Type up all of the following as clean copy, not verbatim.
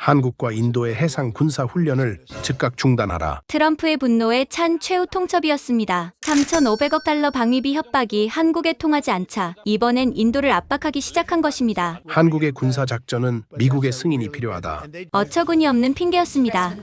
한국과 인도의 해상 군사 훈련을 즉각 중단하라. 트럼프의 분노에 찬 최후 통첩이었습니다. 3,500억 달러 방위비 협박이 한국에 통하지 않자 이번엔 인도를 압박하기 시작한 것입니다. 한국의 군사 작전은 미국의 승인이 필요하다. 어처구니 없는 핑계였습니다.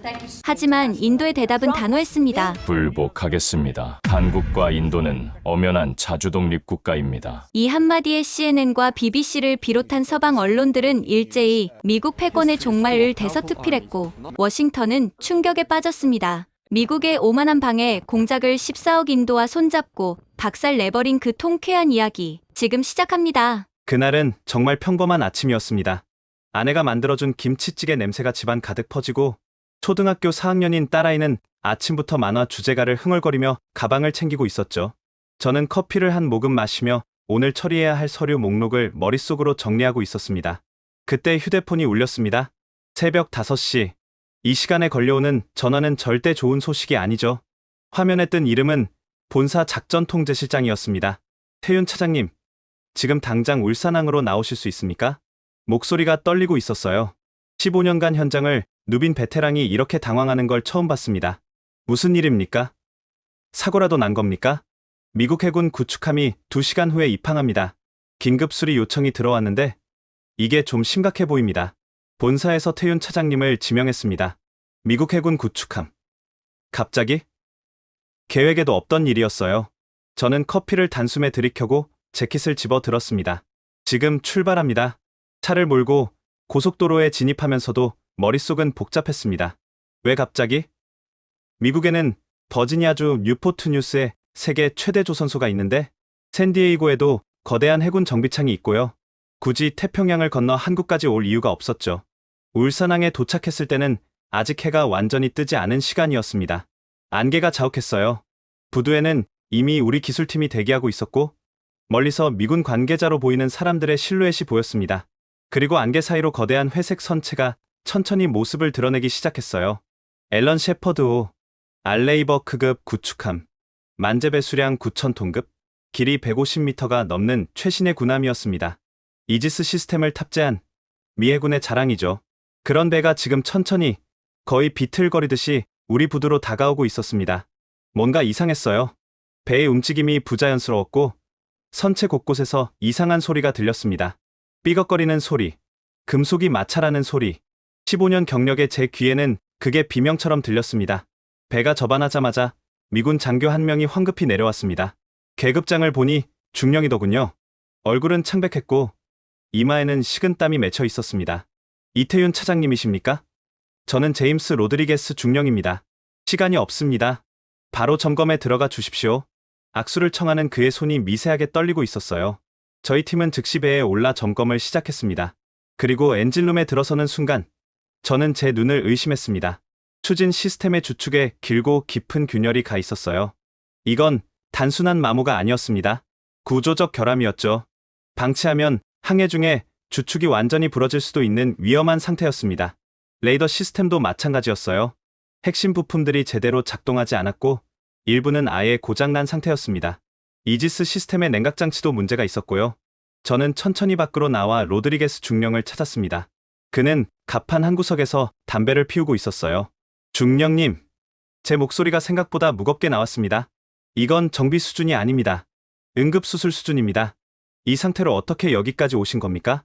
하지만 인도의 대답은 단호했습니다. 불복하겠습니다. 한국과 인도는 엄연한 자주독립 국가입니다. 이 한마디에 CNN과 BBC를 비롯한 서방 언론들은 일제히 미국 패권의 종말을 대서특필했고 워싱턴은 충격에 빠졌습니다. 미국의 오만한 방해 공작을 14억 인도와 손잡고 박살내버린 그 통쾌한 이야기 지금 시작합니다. 그날은 정말 평범한 아침이었습니다. 아내가 만들어준 김치찌개 냄새가 집안 가득 퍼지고 초등학교 4학년인 딸아이는 아침부터 만화 주제가를 흥얼거리며 가방을 챙기고 있었죠. 저는 커피를 한 모금 마시며 오늘 처리해야 할 서류 목록을 머릿속으로 정리하고 있었습니다. 그때 휴대폰이 울렸습니다. 새벽 5시. 이 시간에 걸려오는 전화는 절대 좋은 소식이 아니죠. 화면에 뜬 이름은 본사 작전통제실장이었습니다. 태윤 차장님, 지금 당장 울산항으로 나오실 수 있습니까? 목소리가 떨리고 있었어요. 15년간 현장을 누빈 베테랑이 이렇게 당황하는 걸 처음 봤습니다. 무슨 일입니까? 사고라도 난 겁니까? 미국 해군 구축함이 2시간 후에 입항합니다. 긴급 수리 요청이 들어왔는데 이게 좀 심각해 보입니다. 본사에서 태윤 차장님을 지명했습니다. 미국 해군 구축함. 갑자기? 계획에도 없던 일이었어요. 저는 커피를 단숨에 들이켜고 재킷을 집어 들었습니다. 지금 출발합니다. 차를 몰고 고속도로에 진입하면서도 머릿속은 복잡했습니다. 왜 갑자기? 미국에는 버지니아주 뉴포트 뉴스에 세계 최대 조선소가 있는데 샌디에이고에도 거대한 해군 정비창이 있고요. 굳이 태평양을 건너 한국까지 올 이유가 없었죠. 울산항에 도착했을 때는 아직 해가 완전히 뜨지 않은 시간이었습니다. 안개가 자욱했어요. 부두에는 이미 우리 기술팀이 대기하고 있었고 멀리서 미군 관계자로 보이는 사람들의 실루엣이 보였습니다. 그리고 안개 사이로 거대한 회색 선체가 천천히 모습을 드러내기 시작했어요. 앨런 셰퍼드 5, 알레이버크급 구축함, 만재배 수량 9,000톤급, 길이 150m가 넘는 최신의 군함이었습니다. 이지스 시스템을 탑재한 미 해군의 자랑이죠. 그런 배가 지금 천천히 거의 비틀거리듯이 우리 부두로 다가오고 있었습니다. 뭔가 이상했어요. 배의 움직임이 부자연스러웠고 선체 곳곳에서 이상한 소리가 들렸습니다. 삐걱거리는 소리, 금속이 마찰하는 소리. 15년 경력의 제 귀에는 그게 비명처럼 들렸습니다. 배가 접안하자마자 미군 장교 한 명이 황급히 내려왔습니다. 계급장을 보니 중령이더군요. 얼굴은 창백했고 이마에는 식은땀이 맺혀 있었습니다. 이태윤 차장님이십니까? 저는 제임스 로드리게스 중령입니다. 시간이 없습니다. 바로 점검에 들어가 주십시오. 악수를 청하는 그의 손이 미세하게 떨리고 있었어요. 저희 팀은 즉시 배에 올라 점검을 시작했습니다. 그리고 엔진룸에 들어서는 순간 저는 제 눈을 의심했습니다. 추진 시스템의 주축에 길고 깊은 균열이 가 있었어요. 이건 단순한 마모가 아니었습니다. 구조적 결함이었죠. 방치하면 항해 중에 주축이 완전히 부러질 수도 있는 위험한 상태였습니다. 레이더 시스템도 마찬가지였어요. 핵심 부품들이 제대로 작동하지 않았고 일부는 아예 고장난 상태였습니다. 이지스 시스템의 냉각장치도 문제가 있었고요. 저는 천천히 밖으로 나와 로드리게스 중령을 찾았습니다. 그는 갑판 한 구석에서 담배를 피우고 있었어요. 중령님, 제 목소리가 생각보다 무겁게 나왔습니다. 이건 정비 수준이 아닙니다. 응급수술 수준입니다. 이 상태로 어떻게 여기까지 오신 겁니까?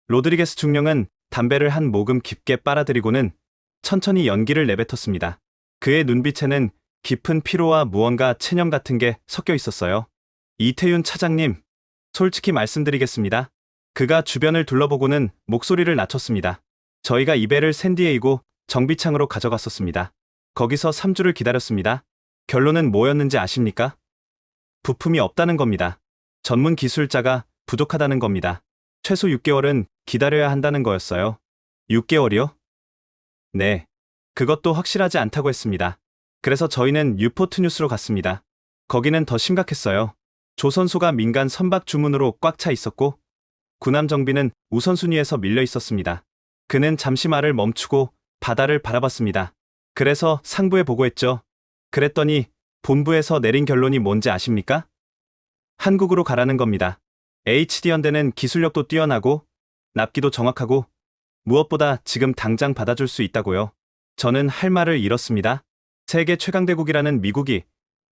로드리게스 중령은 담배를 한 모금 깊게 빨아들이고는 천천히 연기를 내뱉었습니다. 그의 눈빛에는 깊은 피로와 무언가 체념 같은 게 섞여 있었어요. 이태윤 차장님, 솔직히 말씀드리겠습니다. 그가 주변을 둘러보고는 목소리를 낮췄습니다. 저희가 이 배를 샌디에이고 정비창으로 가져갔었습니다. 거기서 3주를 기다렸습니다. 결론은 뭐였는지 아십니까? 부품이 없다는 겁니다. 전문 기술자가 부족하다는 겁니다. 최소 6개월은 기다려야 한다는 거였어요. 6개월이요? 네. 그것도 확실하지 않다고 했습니다. 그래서 저희는 뉴포트 뉴스로 갔습니다. 거기는 더 심각했어요. 조선소가 민간 선박 주문으로 꽉 차 있었고 군함 정비는 우선순위에서 밀려 있었습니다. 그는 잠시 말을 멈추고 바다를 바라봤습니다. 그래서 상부에 보고했죠. 그랬더니 본부에서 내린 결론이 뭔지 아십니까? 한국으로 가라는 겁니다. HD 현대는 기술력도 뛰어나고 납기도 정확하고 무엇보다 지금 당장 받아줄 수 있다고요. 저는 할 말을 잃었습니다. 세계 최강대국이라는 미국이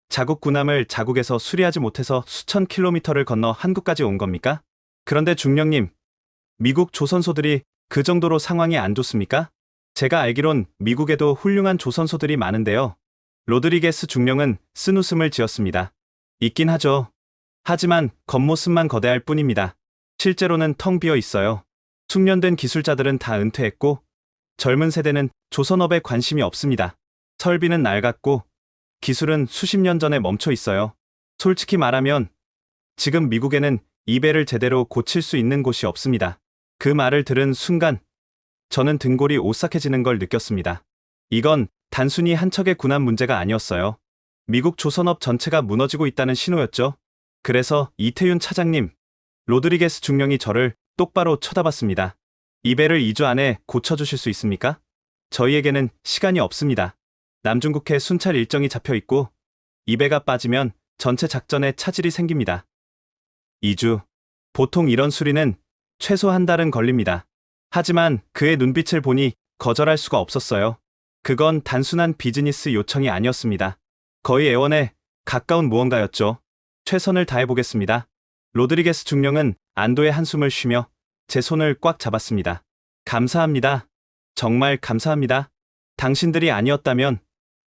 자국 군함을 자국에서 수리하지 못해서 수천 킬로미터를 건너 한국까지 온 겁니까? 그런데 중령님, 미국 조선소들이 그 정도로 상황이 안 좋습니까? 제가 알기론 미국에도 훌륭한 조선소들이 많은데요. 로드리게스 중령은 쓴웃음을 지었습니다. 있긴 하죠. 하지만 겉모습만 거대할 뿐입니다. 실제로는 텅 비어 있어요. 숙련된 기술자들은 다 은퇴했고 젊은 세대는 조선업에 관심이 없습니다. 설비는 낡았고 기술은 수십 년 전에 멈춰 있어요. 솔직히 말하면 지금 미국에는 이 배를 제대로 고칠 수 있는 곳이 없습니다. 그 말을 들은 순간 저는 등골이 오싹해지는 걸 느꼈습니다. 이건 단순히 한 척의 군함 문제가 아니었어요. 미국 조선업 전체가 무너지고 있다는 신호였죠. 그래서 이태윤 차장님, 로드리게스 중령이 저를 똑바로 쳐다봤습니다. 이 배를 2주 안에 고쳐주실 수 있습니까? 저희에게는 시간이 없습니다. 남중국해 순찰 일정이 잡혀 있고 이 배가 빠지면 전체 작전에 차질이 생깁니다. 2주. 보통 이런 수리는 최소 한 달은 걸립니다. 하지만 그의 눈빛을 보니 거절할 수가 없었어요. 그건 단순한 비즈니스 요청이 아니었습니다. 거의 애원에 가까운 무언가였죠. 최선을 다해보겠습니다. 로드리게스 중령은 안도의 한숨을 쉬며 제 손을 꽉 잡았습니다. 감사합니다. 정말 감사합니다. 당신들이 아니었다면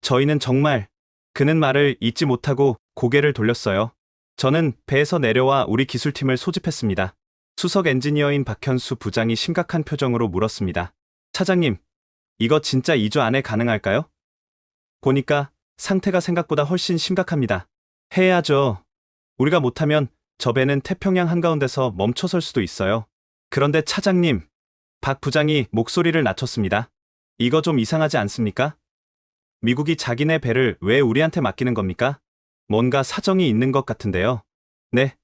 저희는 정말... 그는 말을 잇지 못하고 고개를 돌렸어요. 저는 배에서 내려와 우리 기술팀을 소집했습니다. 수석 엔지니어인 박현수 부장이 심각한 표정으로 물었습니다. 차장님, 이거 진짜 2주 안에 가능할까요? 보니까 상태가 생각보다 훨씬 심각합니다. 해야죠. 우리가 못하면 저 배는 태평양 한가운데서 멈춰설 수도 있어요. 그런데 차장님, 박 부장이 목소리를 낮췄습니다. 이거 좀 이상하지 않습니까? 미국이 자기네 배를 왜 우리한테 맡기는 겁니까? 뭔가 사정이 있는 것 같은데요. 네.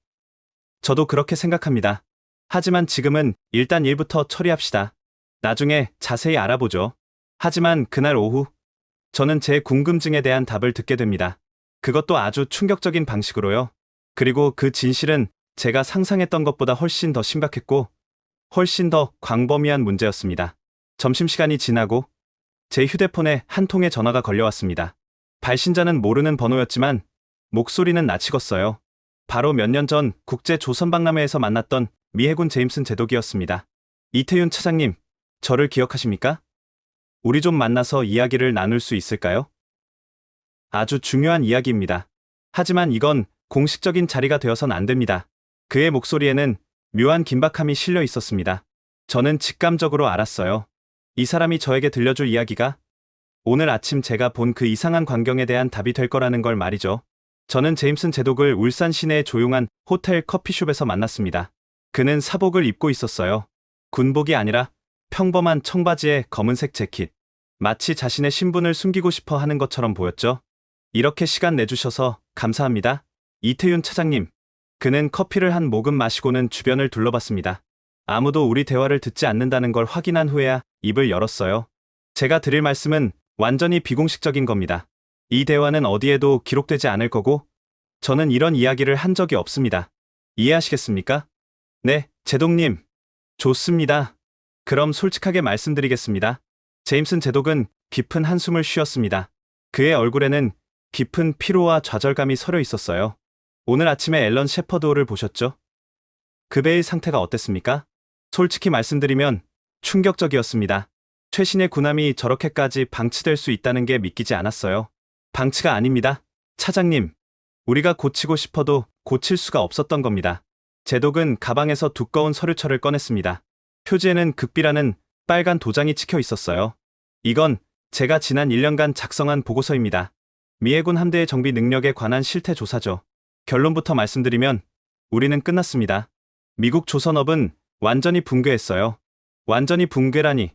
저도 그렇게 생각합니다. 하지만 지금은 일단 일부터 처리합시다. 나중에 자세히 알아보죠. 하지만 그날 오후, 저는 제 궁금증에 대한 답을 듣게 됩니다. 그것도 아주 충격적인 방식으로요. 그리고 그 진실은 제가 상상했던 것보다 훨씬 더 심각했고, 훨씬 더 광범위한 문제였습니다. 점심시간이 지나고, 제 휴대폰에 한 통의 전화가 걸려왔습니다. 발신자는 모르는 번호였지만 목소리는 낯익었어요. 바로 몇 년 전 국제 조선박람회에서 만났던 미 해군 제임슨 제독이었습니다. 이태윤 차장님, 저를 기억하십니까? 우리 좀 만나서 이야기를 나눌 수 있을까요? 아주 중요한 이야기입니다. 하지만 이건 공식적인 자리가 되어선 안 됩니다. 그의 목소리에는 묘한 긴박함이 실려 있었습니다. 저는 직감적으로 알았어요. 이 사람이 저에게 들려줄 이야기가 오늘 아침 제가 본 그 이상한 광경에 대한 답이 될 거라는 걸 말이죠. 저는 제임슨 제독을 울산 시내의 조용한 호텔 커피숍에서 만났습니다. 그는 사복을 입고 있었어요. 군복이 아니라 평범한 청바지에 검은색 재킷. 마치 자신의 신분을 숨기고 싶어 하는 것처럼 보였죠. 이렇게 시간 내주셔서 감사합니다. 이태윤 차장님. 그는 커피를 한 모금 마시고는 주변을 둘러봤습니다. 아무도 우리 대화를 듣지 않는다는 걸 확인한 후에야 입을 열었어요. 제가 드릴 말씀은 완전히 비공식적인 겁니다. 이 대화는 어디에도 기록되지 않을 거고 저는 이런 이야기를 한 적이 없습니다. 이해하시겠습니까? 네, 제독님. 좋습니다. 그럼 솔직하게 말씀드리겠습니다. 제임슨 제독은 깊은 한숨을 쉬었습니다. 그의 얼굴에는 깊은 피로와 좌절감이 서려 있었어요. 오늘 아침에 앨런 셰퍼드호를 보셨죠? 그 배의 상태가 어땠습니까? 솔직히 말씀드리면 충격적이었습니다. 최신의 군함이 저렇게까지 방치될 수 있다는 게 믿기지 않았어요. 방치가 아닙니다. 차장님, 우리가 고치고 싶어도 고칠 수가 없었던 겁니다. 제독은 가방에서 두꺼운 서류철을 꺼냈습니다. 표지에는 극비라는 빨간 도장이 찍혀 있었어요. 이건 제가 지난 1년간 작성한 보고서입니다. 미 해군 함대의 정비 능력에 관한 실태 조사죠. 결론부터 말씀드리면 우리는 끝났습니다. 미국 조선업은 완전히 붕괴했어요. 완전히 붕괴라니.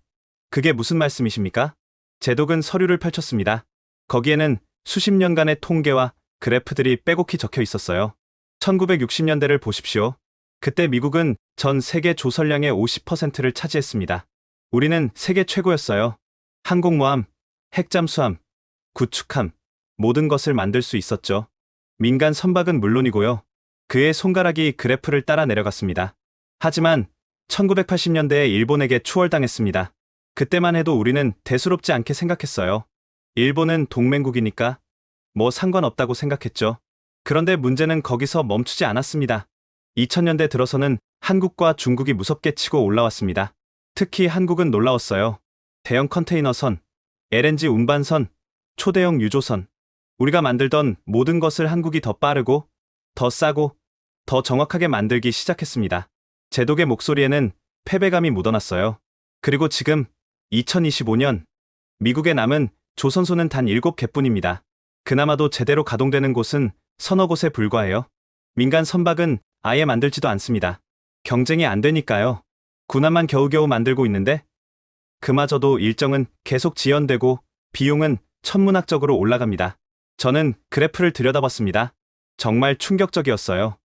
그게 무슨 말씀이십니까? 제독은 서류를 펼쳤습니다. 거기에는 수십 년간의 통계와 그래프들이 빼곡히 적혀 있었어요. 1960년대를 보십시오. 그때 미국은 전 세계 조선량의 50%를 차지했습니다. 우리는 세계 최고였어요. 항공모함, 핵잠수함, 구축함, 모든 것을 만들 수 있었죠. 민간 선박은 물론이고요. 그의 손가락이 그래프를 따라 내려갔습니다. 하지만 1980년대에 일본에게 추월당했습니다. 그때만 해도 우리는 대수롭지 않게 생각했어요. 일본은 동맹국이니까 뭐 상관없다고 생각했죠. 그런데 문제는 거기서 멈추지 않았습니다. 2000년대 들어서는 한국과 중국이 무섭게 치고 올라왔습니다. 특히 한국은 놀라웠어요. 대형 컨테이너선, LNG 운반선, 초대형 유조선. 우리가 만들던 모든 것을 한국이 더 빠르고, 더 싸고, 더 정확하게 만들기 시작했습니다. 제독의 목소리에는 패배감이 묻어났어요. 그리고 지금 2025년 미국에 남은 조선소는 단 7개뿐입니다. 그나마도 제대로 가동되는 곳은 서너 곳에 불과해요. 민간 선박은 아예 만들지도 않습니다. 경쟁이 안 되니까요. 군함만 겨우겨우 만들고 있는데 그마저도 일정은 계속 지연되고 비용은 천문학적으로 올라갑니다. 저는 그래프를 들여다봤습니다. 정말 충격적이었어요.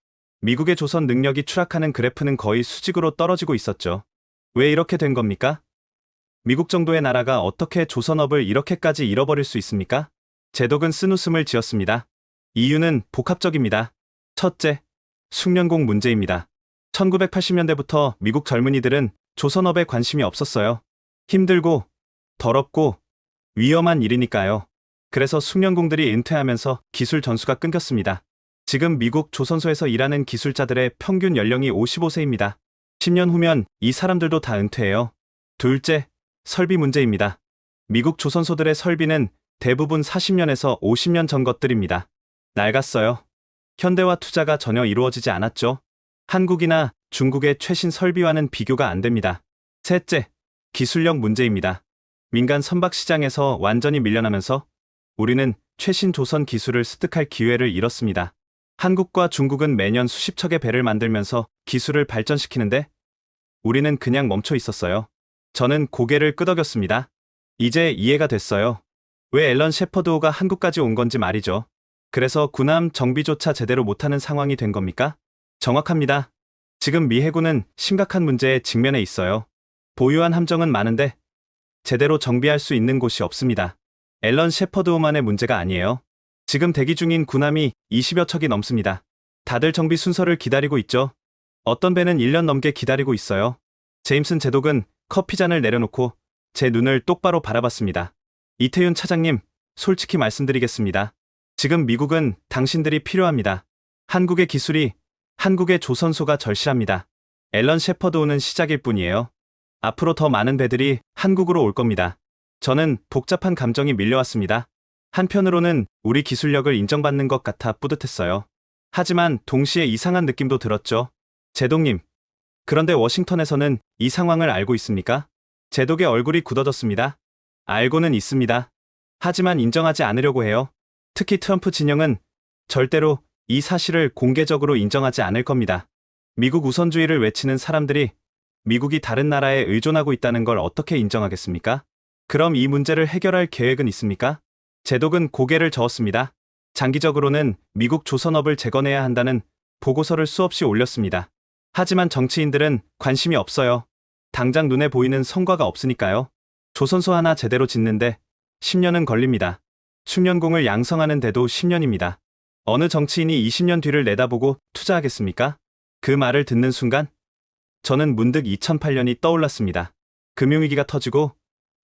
미국의 조선 능력이 추락하는 그래프는 거의 수직으로 떨어지고 있었죠. 왜 이렇게 된 겁니까? 미국 정도의 나라가 어떻게 조선업을 이렇게까지 잃어버릴 수 있습니까? 제독은 쓴웃음을 지었습니다. 이유는 복합적입니다. 첫째, 숙련공 문제입니다. 1980년대부터 미국 젊은이들은 조선업에 관심이 없었어요. 힘들고, 더럽고, 위험한 일이니까요. 그래서 숙련공들이 은퇴하면서 기술 전수가 끊겼습니다. 지금 미국 조선소에서 일하는 기술자들의 평균 연령이 55세입니다. 10년 후면 이 사람들도 다 은퇴해요. 둘째, 설비 문제입니다. 미국 조선소들의 설비는 대부분 40년에서 50년 전 것들입니다. 낡았어요. 현대화 투자가 전혀 이루어지지 않았죠. 한국이나 중국의 최신 설비와는 비교가 안 됩니다. 셋째, 기술력 문제입니다. 민간 선박 시장에서 완전히 밀려나면서 우리는 최신 조선 기술을 습득할 기회를 잃었습니다. 한국과 중국은 매년 수십 척의 배를 만들면서 기술을 발전시키는데 우리는 그냥 멈춰 있었어요. 저는 고개를 끄덕였습니다. 이제 이해가 됐어요. 왜 앨런 셰퍼드호가 한국까지 온 건지 말이죠. 그래서 군함 정비조차 제대로 못하는 상황이 된 겁니까? 정확합니다. 지금 미 해군은 심각한 문제에 직면해 있어요. 보유한 함정은 많은데 제대로 정비할 수 있는 곳이 없습니다. 앨런 셰퍼드호만의 문제가 아니에요. 지금 대기 중인 군함이 20여 척이 넘습니다. 다들 정비 순서를 기다리고 있죠. 어떤 배는 1년 넘게 기다리고 있어요. 제임슨 제독은 커피잔을 내려놓고 제 눈을 똑바로 바라봤습니다. 이태윤 차장님, 솔직히 말씀드리겠습니다. 지금 미국은 당신들이 필요합니다. 한국의 기술이, 한국의 조선소가 절실합니다. 앨런 셰퍼드호는 시작일 뿐이에요. 앞으로 더 많은 배들이 한국으로 올 겁니다. 저는 복잡한 감정이 밀려왔습니다. 한편으로는 우리 기술력을 인정받는 것 같아 뿌듯했어요. 하지만 동시에 이상한 느낌도 들었죠. 제독님, 그런데 워싱턴에서는 이 상황을 알고 있습니까? 제독의 얼굴이 굳어졌습니다. 알고는 있습니다. 하지만 인정하지 않으려고 해요. 특히 트럼프 진영은 절대로 이 사실을 공개적으로 인정하지 않을 겁니다. 미국 우선주의를 외치는 사람들이 미국이 다른 나라에 의존하고 있다는 걸 어떻게 인정하겠습니까? 그럼 이 문제를 해결할 계획은 있습니까? 제독은 고개를 저었습니다. 장기적으로는 미국 조선업을 재건해야 한다는 보고서를 수없이 올렸습니다. 하지만 정치인들은 관심이 없어요. 당장 눈에 보이는 성과가 없으니까요. 조선소 하나 제대로 짓는데 10년은 걸립니다. 숙련공을 양성하는 데도 10년입니다. 어느 정치인이 20년 뒤를 내다보고 투자하겠습니까? 그 말을 듣는 순간 저는 문득 2008년이 떠올랐습니다. 금융위기가 터지고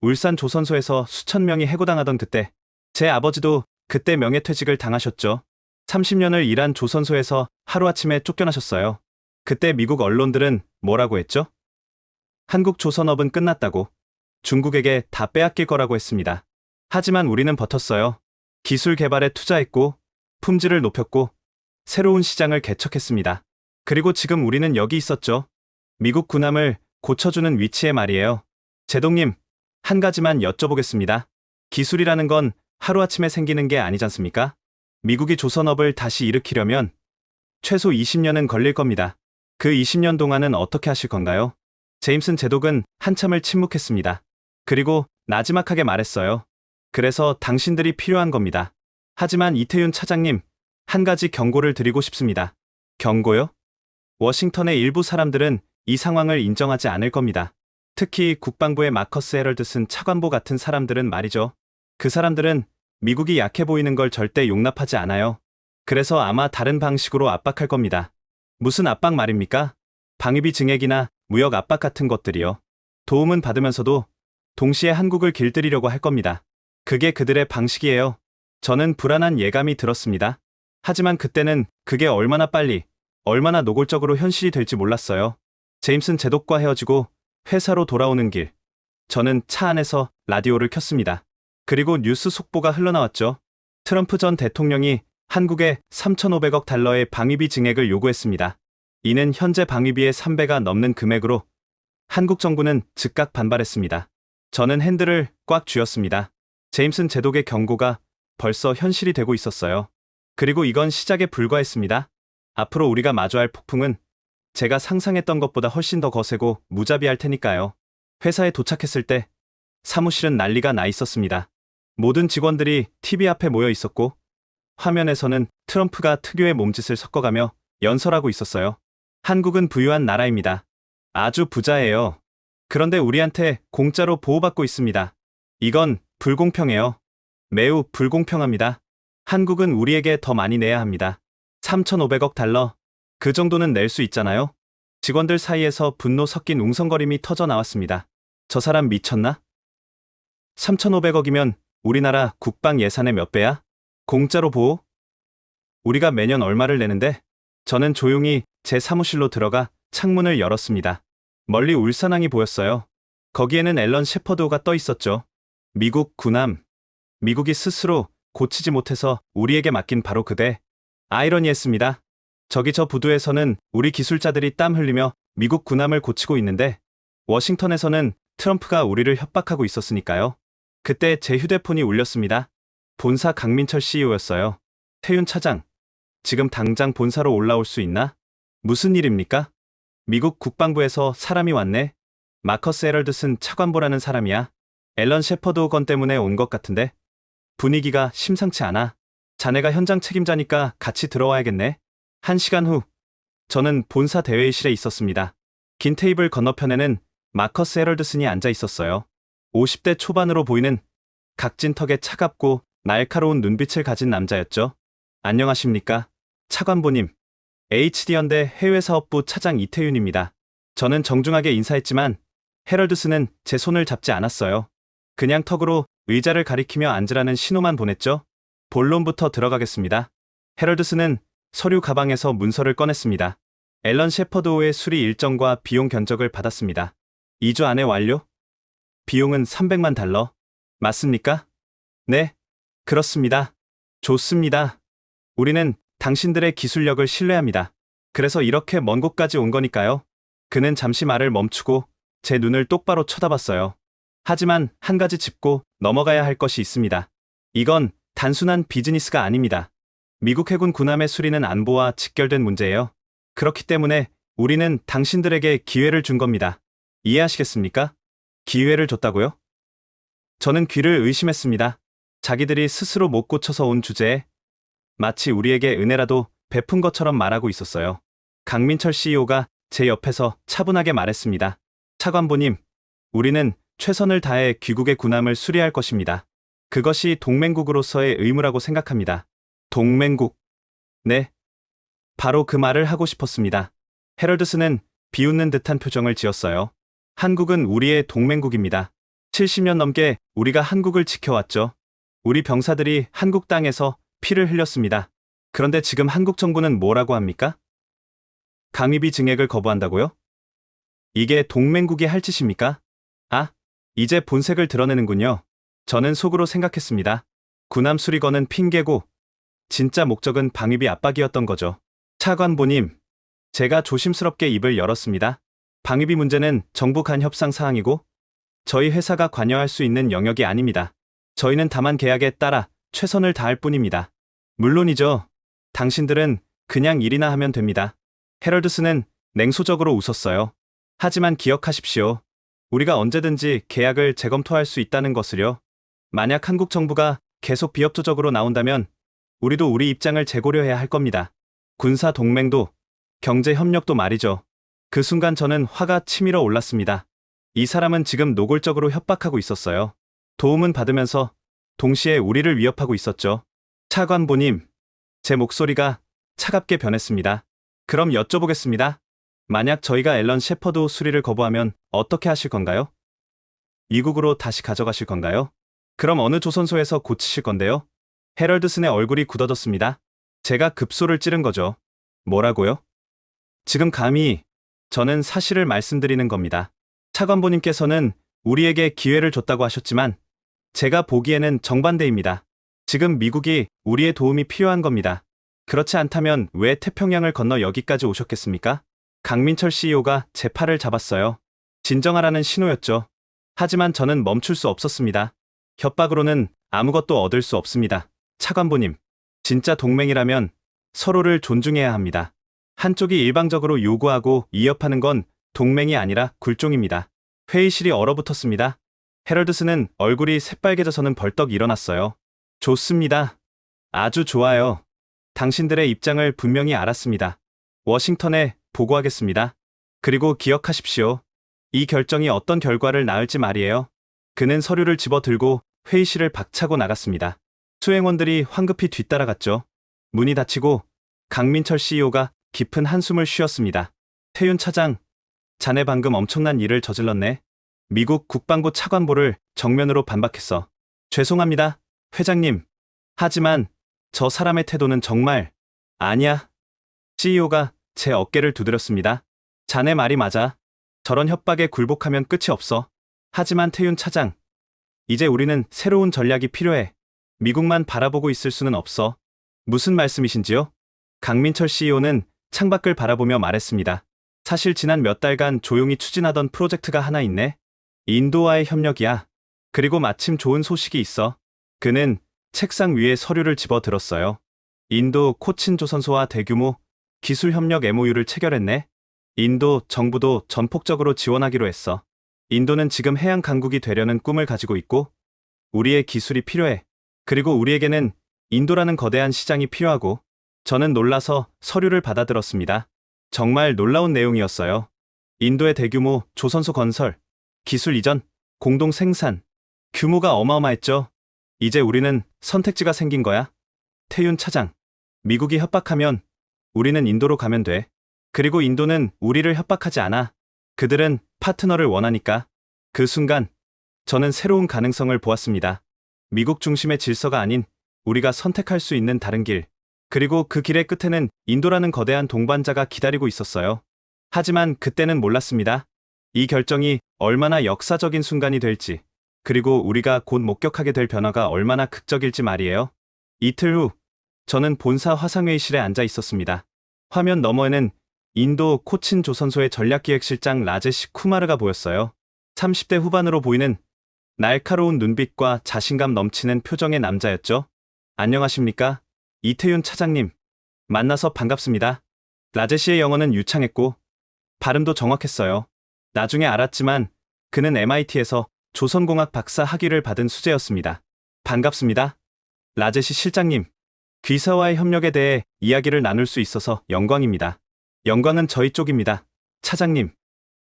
울산 조선소에서 수천 명이 해고당하던 그때 제 아버지도 그때 명예퇴직을 당하셨죠. 30년을 일한 조선소에서 하루아침에 쫓겨나셨어요. 그때 미국 언론들은 뭐라고 했죠? 한국 조선업은 끝났다고, 중국에게 다 빼앗길 거라고 했습니다. 하지만 우리는 버텼어요. 기술 개발에 투자했고, 품질을 높였고, 새로운 시장을 개척했습니다. 그리고 지금 우리는 여기 있었죠. 미국 군함을 고쳐주는 위치에 말이에요. 제독님, 한 가지만 여쭤보겠습니다. 기술이라는 건 하루아침에 생기는 게 아니지 않습니까? 미국이 조선업을 다시 일으키려면 최소 20년은 걸릴 겁니다. 그 20년 동안은 어떻게 하실 건가요? 제임슨 제독은 한참을 침묵했습니다. 그리고 나지막하게 말했어요. 그래서 당신들이 필요한 겁니다. 하지만 이태윤 차장님, 한 가지 경고를 드리고 싶습니다. 경고요? 워싱턴의 일부 사람들은 이 상황을 인정하지 않을 겁니다. 특히 국방부의 마커스 헤럴드슨 차관보 같은 사람들은 말이죠. 그 사람들은 미국이 약해 보이는 걸 절대 용납하지 않아요. 그래서 아마 다른 방식으로 압박할 겁니다. 무슨 압박 말입니까? 방위비 증액이나 무역 압박 같은 것들이요. 도움은 받으면서도 동시에 한국을 길들이려고 할 겁니다. 그게 그들의 방식이에요. 저는 불안한 예감이 들었습니다. 하지만 그때는 그게 얼마나 빨리, 얼마나 노골적으로 현실이 될지 몰랐어요. 제임슨 제독과 헤어지고 회사로 돌아오는 길, 저는 차 안에서 라디오를 켰습니다. 그리고 뉴스 속보가 흘러나왔죠. 트럼프 전 대통령이 한국에 3,500억 달러의 방위비 증액을 요구했습니다. 이는 현재 방위비의 3배가 넘는 금액으로 한국 정부는 즉각 반발했습니다. 저는 핸들을 꽉 쥐었습니다. 제임슨 제독의 경고가 벌써 현실이 되고 있었어요. 그리고 이건 시작에 불과했습니다. 앞으로 우리가 마주할 폭풍은 제가 상상했던 것보다 훨씬 더 거세고 무자비할 테니까요. 회사에 도착했을 때 사무실은 난리가 나 있었습니다. 모든 직원들이 TV 앞에 모여 있었고 화면에서는 트럼프가 특유의 몸짓을 섞어가며 연설하고 있었어요. 한국은 부유한 나라입니다. 아주 부자예요. 그런데 우리한테 공짜로 보호받고 있습니다. 이건 불공평해요. 매우 불공평합니다. 한국은 우리에게 더 많이 내야 합니다. 3,500억 달러. 그 정도는 낼 수 있잖아요. 직원들 사이에서 분노 섞인 웅성거림이 터져 나왔습니다. 저 사람 미쳤나? 3,500억이면 우리나라 국방 예산의 몇 배야? 공짜로 보호? 우리가 매년 얼마를 내는데? 저는 조용히 제 사무실로 들어가 창문을 열었습니다. 멀리 울산항이 보였어요. 거기에는 앨런 셰퍼드호가 떠 있었죠. 미국 군함. 미국이 스스로 고치지 못해서 우리에게 맡긴 바로 그대. 아이러니했습니다. 저기 저 부두에서는 우리 기술자들이 땀 흘리며 미국 군함을 고치고 있는데 워싱턴에서는 트럼프가 우리를 협박하고 있었으니까요. 그때 제 휴대폰이 울렸습니다. 본사 강민철 CEO였어요. 태윤 차장, 지금 당장 본사로 올라올 수 있나? 무슨 일입니까? 미국 국방부에서 사람이 왔네. 마커스 헤럴드슨 차관보라는 사람이야. 앨런 셰퍼드 건 때문에 온 것 같은데. 분위기가 심상치 않아. 자네가 현장 책임자니까 같이 들어와야겠네. 1시간 후, 저는 본사 대회의실에 있었습니다. 긴 테이블 건너편에는 마커스 헤럴드슨이 앉아 있었어요. 50대 초반으로 보이는 각진 턱에 차갑고 날카로운 눈빛을 가진 남자였죠. 안녕하십니까? 차관보님. HD연대 해외사업부 차장 이태윤입니다. 저는 정중하게 인사했지만 헤럴드슨은 제 손을 잡지 않았어요. 그냥 턱으로 의자를 가리키며 앉으라는 신호만 보냈죠. 본론부터 들어가겠습니다. 헤럴드슨은 서류 가방에서 문서를 꺼냈습니다. 앨런 셰퍼드호의 수리 일정과 비용 견적을 받았습니다. 2주 안에 완료? 비용은 300만 달러. 맞습니까? 네, 그렇습니다. 좋습니다. 우리는 당신들의 기술력을 신뢰합니다. 그래서 이렇게 먼 곳까지 온 거니까요. 그는 잠시 말을 멈추고 제 눈을 똑바로 쳐다봤어요. 하지만 한 가지 짚고 넘어가야 할 것이 있습니다. 이건 단순한 비즈니스가 아닙니다. 미국 해군 군함의 수리는 안보와 직결된 문제예요. 그렇기 때문에 우리는 당신들에게 기회를 준 겁니다. 이해하시겠습니까? 기회를 줬다고요? 저는 귀를 의심했습니다. 자기들이 스스로 못 고쳐서 온 주제에 마치 우리에게 은혜라도 베푼 것처럼 말하고 있었어요. 강민철 CEO가 제 옆에서 차분하게 말했습니다. 차관보님, 우리는 최선을 다해 귀국의 군함을 수리할 것입니다. 그것이 동맹국으로서의 의무라고 생각합니다. 동맹국. 네. 바로 그 말을 하고 싶었습니다. 헤럴드슨은 비웃는 듯한 표정을 지었어요. 한국은 우리의 동맹국입니다. 70년 넘게 우리가 한국을 지켜왔죠. 우리 병사들이 한국 땅에서 피를 흘렸습니다. 그런데 지금 한국 정부는 뭐라고 합니까? 강위비 증액을 거부한다고요? 이게 동맹국이 할 짓입니까? 아, 이제 본색을 드러내는군요. 저는 속으로 생각했습니다. 군함 수리건은 핑계고 진짜 목적은 방위비 압박이었던 거죠. 차관보님, 제가 조심스럽게 입을 열었습니다. 방위비 문제는 정부 간 협상 사항이고 저희 회사가 관여할 수 있는 영역이 아닙니다. 저희는 다만 계약에 따라 최선을 다할 뿐입니다. 물론이죠. 당신들은 그냥 일이나 하면 됩니다. 헤럴드슨은 냉소적으로 웃었어요. 하지만 기억하십시오. 우리가 언제든지 계약을 재검토할 수 있다는 것을요. 만약 한국 정부가 계속 비협조적으로 나온다면 우리도 우리 입장을 재고려해야 할 겁니다. 군사 동맹도 경제 협력도 말이죠. 그 순간 저는 화가 치밀어 올랐습니다. 이 사람은 지금 노골적으로 협박하고 있었어요. 도움은 받으면서 동시에 우리를 위협하고 있었죠. 차관보님, 제 목소리가 차갑게 변했습니다. 그럼 여쭤보겠습니다. 만약 저희가 앨런 셰퍼드 수리를 거부하면 어떻게 하실 건가요? 미국으로 다시 가져가실 건가요? 그럼 어느 조선소에서 고치실 건데요? 헤럴드슨의 얼굴이 굳어졌습니다. 제가 급소를 찌른 거죠. 뭐라고요? 지금 감히 저는 사실을 말씀드리는 겁니다. 차관보님께서는 우리에게 기회를 줬다고 하셨지만 제가 보기에는 정반대입니다. 지금 미국이 우리의 도움이 필요한 겁니다. 그렇지 않다면 왜 태평양을 건너 여기까지 오셨겠습니까? 강민철 CEO가 제 팔을 잡았어요. 진정하라는 신호였죠. 하지만 저는 멈출 수 없었습니다. 협박으로는 아무것도 얻을 수 없습니다. 차관보님, 진짜 동맹이라면 서로를 존중해야 합니다. 한쪽이 일방적으로 요구하고 위협하는 건 동맹이 아니라 굴종입니다. 회의실이 얼어붙었습니다. 헤럴드슨은 얼굴이 새빨개져서는 벌떡 일어났어요. 좋습니다. 아주 좋아요. 당신들의 입장을 분명히 알았습니다. 워싱턴에 보고하겠습니다. 그리고 기억하십시오. 이 결정이 어떤 결과를 낳을지 말이에요. 그는 서류를 집어들고 회의실을 박차고 나갔습니다. 수행원들이 황급히 뒤따라갔죠. 문이 닫히고 강민철 CEO가 깊은 한숨을 쉬었습니다. 태윤 차장, 자네 방금 엄청난 일을 저질렀네. 미국 국방부 차관보를 정면으로 반박했어. 죄송합니다, 회장님. 하지만 저 사람의 태도는 정말... 아니야. CEO가 제 어깨를 두드렸습니다. 자네 말이 맞아. 저런 협박에 굴복하면 끝이 없어. 하지만 태윤 차장, 이제 우리는 새로운 전략이 필요해. 미국만 바라보고 있을 수는 없어. 무슨 말씀이신지요? 강민철 CEO는 창밖을 바라보며 말했습니다. 사실 지난 몇 달간 조용히 추진하던 프로젝트가 하나 있네. 인도와의 협력이야. 그리고 마침 좋은 소식이 있어. 그는 책상 위에 서류를 집어들었어요. 인도 코친 조선소와 대규모 기술 협력 MOU를 체결했네. 인도 정부도 전폭적으로 지원하기로 했어. 인도는 지금 해양 강국이 되려는 꿈을 가지고 있고 우리의 기술이 필요해. 그리고 우리에게는 인도라는 거대한 시장이 필요하고 저는 놀라서 서류를 받아들었습니다. 정말 놀라운 내용이었어요. 인도의 대규모 조선소 건설, 기술 이전, 공동 생산. 규모가 어마어마했죠. 이제 우리는 선택지가 생긴 거야. 태윤 차장, 미국이 협박하면 우리는 인도로 가면 돼. 그리고 인도는 우리를 협박하지 않아. 그들은 파트너를 원하니까. 그 순간 저는 새로운 가능성을 보았습니다. 미국 중심의 질서가 아닌 우리가 선택할 수 있는 다른 길. 그리고 그 길의 끝에는 인도라는 거대한 동반자가 기다리고 있었어요. 하지만 그때는 몰랐습니다. 이 결정이 얼마나 역사적인 순간이 될지, 그리고 우리가 곧 목격하게 될 변화가 얼마나 극적일지 말이에요. 이틀 후, 저는 본사 화상회의실에 앉아 있었습니다. 화면 너머에는 인도 코친 조선소의 전략기획실장 라제시 쿠마르가 보였어요. 30대 후반으로 보이는 날카로운 눈빛과 자신감 넘치는 표정의 남자였죠. 안녕하십니까? 이태윤 차장님. 만나서 반갑습니다. 라제시의 영어는 유창했고 발음도 정확했어요. 나중에 알았지만 그는 MIT에서 조선공학 박사 학위를 받은 수재였습니다. 반갑습니다. 라제시 실장님. 귀사와의 협력에 대해 이야기를 나눌 수 있어서 영광입니다. 영광은 저희 쪽입니다. 차장님.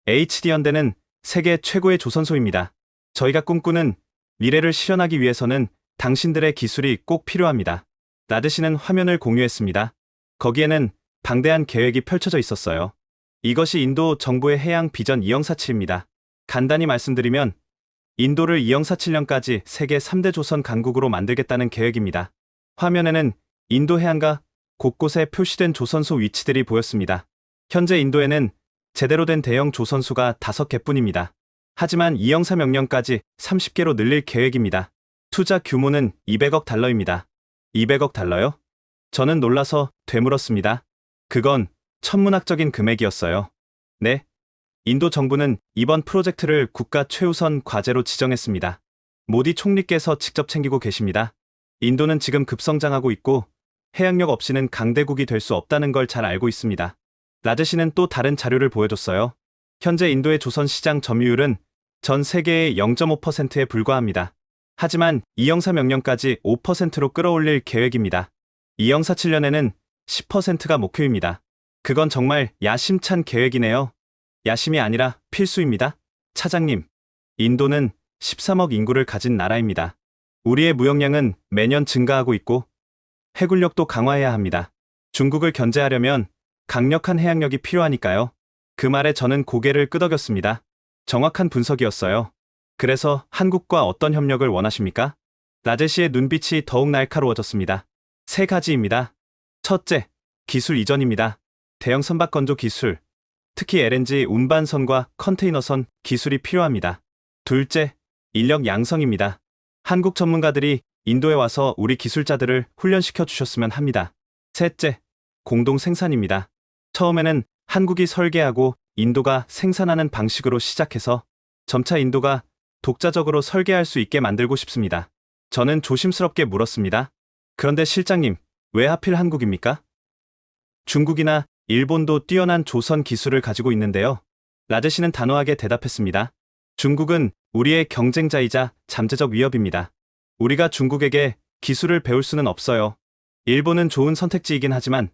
HD현대는 세계 최고의 조선소입니다. 저희가 꿈꾸는 미래를 실현하기 위해서는 당신들의 기술이 꼭 필요합니다. 라제시는 화면을 공유했습니다. 거기에는 방대한 계획이 펼쳐져 있었어요. 이것이 인도 정부의 해양 비전 2047입니다. 간단히 말씀드리면 인도를 2047년까지 세계 3대 조선 강국으로 만들겠다는 계획입니다. 화면에는 인도 해안가 곳곳에 표시된 조선소 위치들이 보였습니다. 현재 인도에는 제대로 된 대형 조선소가 5개뿐입니다. 하지만 2046년까지 30개로 늘릴 계획입니다. 투자 규모는 200억 달러입니다. 200억 달러요? 저는 놀라서 되물었습니다. 그건 천문학적인 금액이었어요. 네. 인도 정부는 이번 프로젝트를 국가 최우선 과제로 지정했습니다. 모디 총리께서 직접 챙기고 계십니다. 인도는 지금 급성장하고 있고 해양력 없이는 강대국이 될 수 없다는 걸 잘 알고 있습니다. 라제시는 또 다른 자료를 보여줬어요. 현재 인도의 조선 시장 점유율은 전 세계의 0.5%에 불과합니다. 하지만 2036년까지 5%로 끌어올릴 계획입니다. 2047년에는 10%가 목표입니다. 그건 정말 야심찬 계획이네요. 야심이 아니라 필수입니다. 차장님, 인도는 13억 인구를 가진 나라입니다. 우리의 무역량은 매년 증가하고 있고 해군력도 강화해야 합니다. 중국을 견제하려면 강력한 해양력이 필요하니까요. 그 말에 저는 고개를 끄덕였습니다. 정확한 분석이었어요. 그래서 한국과 어떤 협력을 원하십니까? 라제시의 눈빛이 더욱 날카로워졌습니다. 세 가지입니다. 첫째, 기술 이전입니다. 대형 선박 건조 기술, 특히 LNG 운반선과 컨테이너선 기술이 필요합니다. 둘째, 인력 양성입니다. 한국 전문가들이 인도에 와서 우리 기술자들을 훈련시켜 주셨으면 합니다. 셋째, 공동 생산입니다. 처음에는 한국이 설계하고 인도가 생산하는 방식으로 시작해서 점차 인도가 독자적으로 설계할 수 있게 만들고 싶습니다. 저는 조심스럽게 물었습니다. 그런데 실장님, 왜 하필 한국입니까? 중국이나 일본도 뛰어난 조선 기술을 가지고 있는데요. 라제시는 단호하게 대답했습니다. 중국은 우리의 경쟁자이자 잠재적 위협입니다. 우리가 중국에게 기술을 배울 수는 없어요. 일본은 좋은 선택지이긴 하지만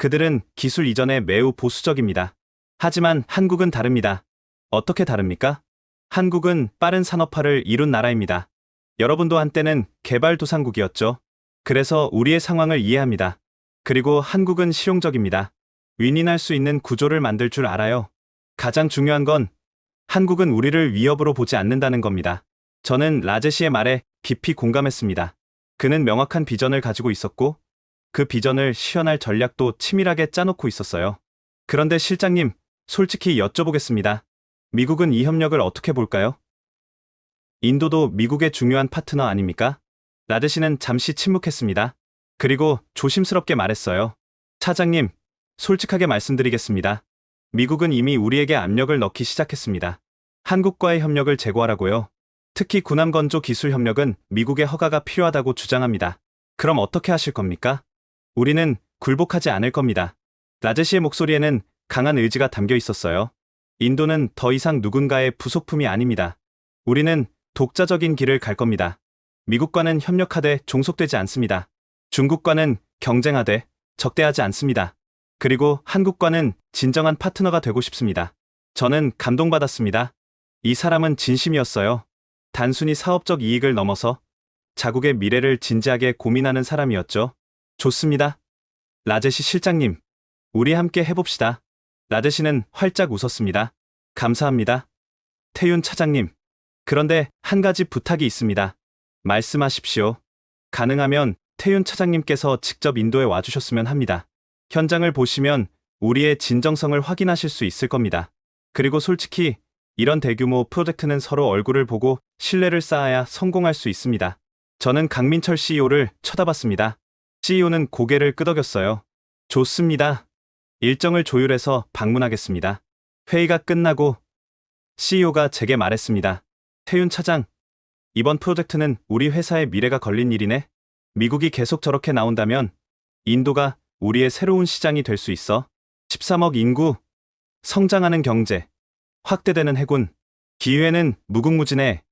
그들은 기술 이전에 매우 보수적입니다. 하지만 한국은 다릅니다. 어떻게 다릅니까? 한국은 빠른 산업화를 이룬 나라입니다. 여러분도 한때는 개발도상국이었죠. 그래서 우리의 상황을 이해합니다. 그리고 한국은 실용적입니다. 윈윈할 수 있는 구조를 만들 줄 알아요. 가장 중요한 건 한국은 우리를 위협으로 보지 않는다는 겁니다. 저는 라제시의 말에 깊이 공감했습니다. 그는 명확한 비전을 가지고 있었고 그 비전을 실현할 전략도 치밀하게 짜놓고 있었어요. 그런데 실장님, 솔직히 여쭤보겠습니다. 미국은 이 협력을 어떻게 볼까요? 인도도 미국의 중요한 파트너 아닙니까? 라제시는 잠시 침묵했습니다. 그리고 조심스럽게 말했어요. 차장님, 솔직하게 말씀드리겠습니다. 미국은 이미 우리에게 압력을 넣기 시작했습니다. 한국과의 협력을 재고하라고요. 특히 군함 건조 기술 협력은 미국의 허가가 필요하다고 주장합니다. 그럼 어떻게 하실 겁니까? 우리는 굴복하지 않을 겁니다. 라제시의 목소리에는 강한 의지가 담겨 있었어요. 인도는 더 이상 누군가의 부속품이 아닙니다. 우리는 독자적인 길을 갈 겁니다. 미국과는 협력하되 종속되지 않습니다. 중국과는 경쟁하되 적대하지 않습니다. 그리고 한국과는 진정한 파트너가 되고 싶습니다. 저는 감동받았습니다. 이 사람은 진심이었어요. 단순히 사업적 이익을 넘어서 자국의 미래를 진지하게 고민하는 사람이었죠. 좋습니다. 라제시 실장님, 우리 함께 해봅시다. 라제시는 활짝 웃었습니다. 감사합니다. 태윤 차장님, 그런데 한 가지 부탁이 있습니다. 말씀하십시오. 가능하면 태윤 차장님께서 직접 인도에 와주셨으면 합니다. 현장을 보시면 우리의 진정성을 확인하실 수 있을 겁니다. 그리고 솔직히 이런 대규모 프로젝트는 서로 얼굴을 보고 신뢰를 쌓아야 성공할 수 있습니다. 저는 강민철 CEO를 쳐다봤습니다. CEO는 고개를 끄덕였어요. 좋습니다. 일정을 조율해서 방문하겠습니다. 회의가 끝나고 CEO가 제게 말했습니다. 태윤 차장, 이번 프로젝트는 우리 회사의 미래가 걸린 일이네. 미국이 계속 저렇게 나온다면 인도가 우리의 새로운 시장이 될 수 있어. 13억 인구, 성장하는 경제, 확대되는 해군, 기회는 무궁무진해.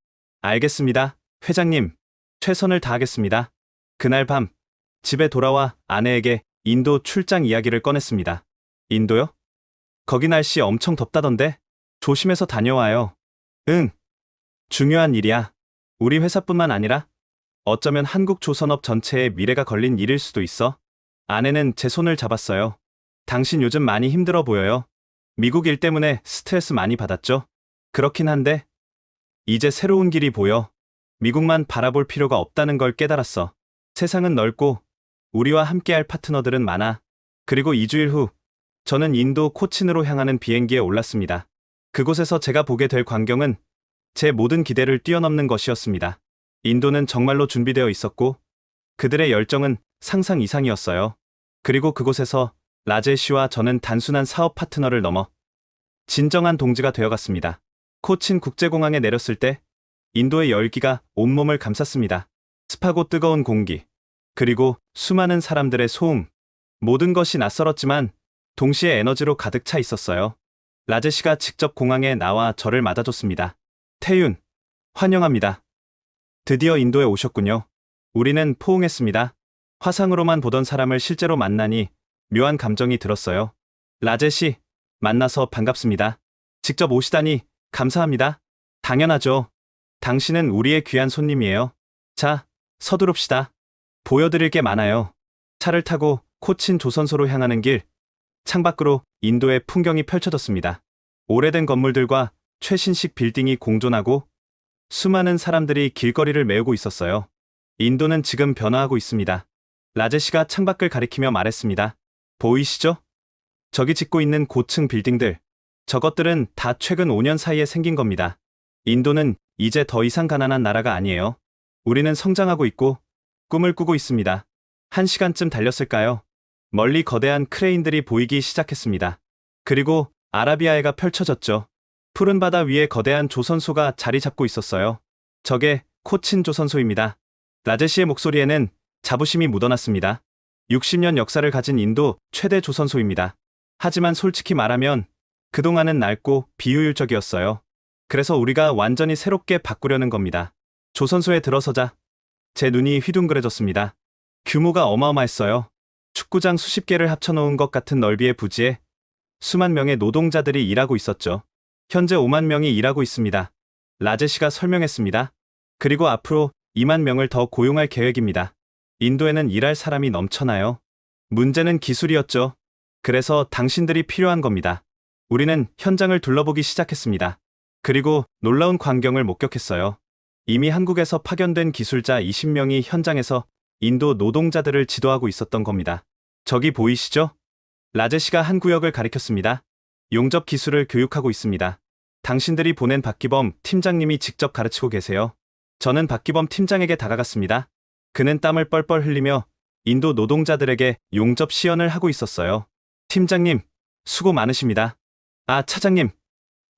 알겠습니다, 회장님. 최선을 다하겠습니다. 그날 밤, 집에 돌아와 아내에게 인도 출장 이야기를 꺼냈습니다. 인도요? 거기 날씨 엄청 덥다던데? 조심해서 다녀와요. 응. 중요한 일이야. 우리 회사뿐만 아니라 어쩌면 한국 조선업 전체의 미래가 걸린 일일 수도 있어. 아내는 제 손을 잡았어요. 당신 요즘 많이 힘들어 보여요. 미국 일 때문에 스트레스 많이 받았죠? 그렇긴 한데 이제 새로운 길이 보여. 미국만 바라볼 필요가 없다는 걸 깨달았어. 세상은 넓고 우리와 함께할 파트너들은 많아. 그리고 2주일 후 저는 인도 코친으로 향하는 비행기에 올랐습니다. 그곳에서 제가 보게 될 광경은 제 모든 기대를 뛰어넘는 것이었습니다. 인도는 정말로 준비되어 있었고 그들의 열정은 상상 이상이었어요. 그리고 그곳에서 라제시와 저는 단순한 사업 파트너를 넘어 진정한 동지가 되어갔습니다. 코친 국제공항에 내렸을 때 인도의 열기가 온몸을 감쌌습니다. 습하고 뜨거운 공기, 그리고 수많은 사람들의 소음, 모든 것이 낯설었지만 동시에 에너지로 가득 차 있었어요. 라제시가 직접 공항에 나와 저를 맞아줬습니다. 태윤, 환영합니다. 드디어 인도에 오셨군요. 우리는 포옹했습니다. 화상으로만 보던 사람을 실제로 만나니 묘한 감정이 들었어요. 라제시, 만나서 반갑습니다. 직접 오시다니 감사합니다. 당연하죠. 당신은 우리의 귀한 손님이에요. 자, 서두릅시다. 보여드릴 게 많아요. 차를 타고 코친 조선소로 향하는 길, 창밖으로 인도의 풍경이 펼쳐졌습니다. 오래된 건물들과 최신식 빌딩이 공존하고 수많은 사람들이 길거리를 메우고 있었어요. 인도는 지금 변화하고 있습니다. 라제시가 창밖을 가리키며 말했습니다. 보이시죠? 저기 짓고 있는 고층 빌딩들. 저것들은 다 최근 5년 사이에 생긴 겁니다. 인도는 이제 더 이상 가난한 나라가 아니에요. 우리는 성장하고 있고 꿈을 꾸고 있습니다. 1시간쯤 달렸을까요? 멀리 거대한 크레인들이 보이기 시작했습니다. 그리고 아라비아해가 펼쳐졌죠. 푸른 바다 위에 거대한 조선소가 자리 잡고 있었어요. 저게 코친 조선소입니다. 라제시의 목소리에는 자부심이 묻어났습니다. 60년 역사를 가진 인도 최대 조선소입니다. 하지만 솔직히 말하면 그동안은 낡고 비효율적이었어요. 그래서 우리가 완전히 새롭게 바꾸려는 겁니다. 조선소에 들어서자 제 눈이 휘둥그레졌습니다. 규모가 어마어마했어요. 축구장 수십 개를 합쳐놓은 것 같은 넓이의 부지에 수만 명의 노동자들이 일하고 있었죠. 현재 5만 명이 일하고 있습니다. 라제시가 설명했습니다. 그리고 앞으로 2만 명을 더 고용할 계획입니다. 인도에는 일할 사람이 넘쳐나요. 문제는 기술이었죠. 그래서 당신들이 필요한 겁니다. 우리는 현장을 둘러보기 시작했습니다. 그리고 놀라운 광경을 목격했어요. 이미 한국에서 파견된 기술자 20명이 현장에서 인도 노동자들을 지도하고 있었던 겁니다. 저기 보이시죠? 라제시가 한 구역을 가리켰습니다. 용접 기술을 교육하고 있습니다. 당신들이 보낸 박기범 팀장님이 직접 가르치고 계세요. 저는 박기범 팀장에게 다가갔습니다. 그는 땀을 뻘뻘 흘리며 인도 노동자들에게 용접 시연을 하고 있었어요. 팀장님, 수고 많으십니다. 아, 차장님,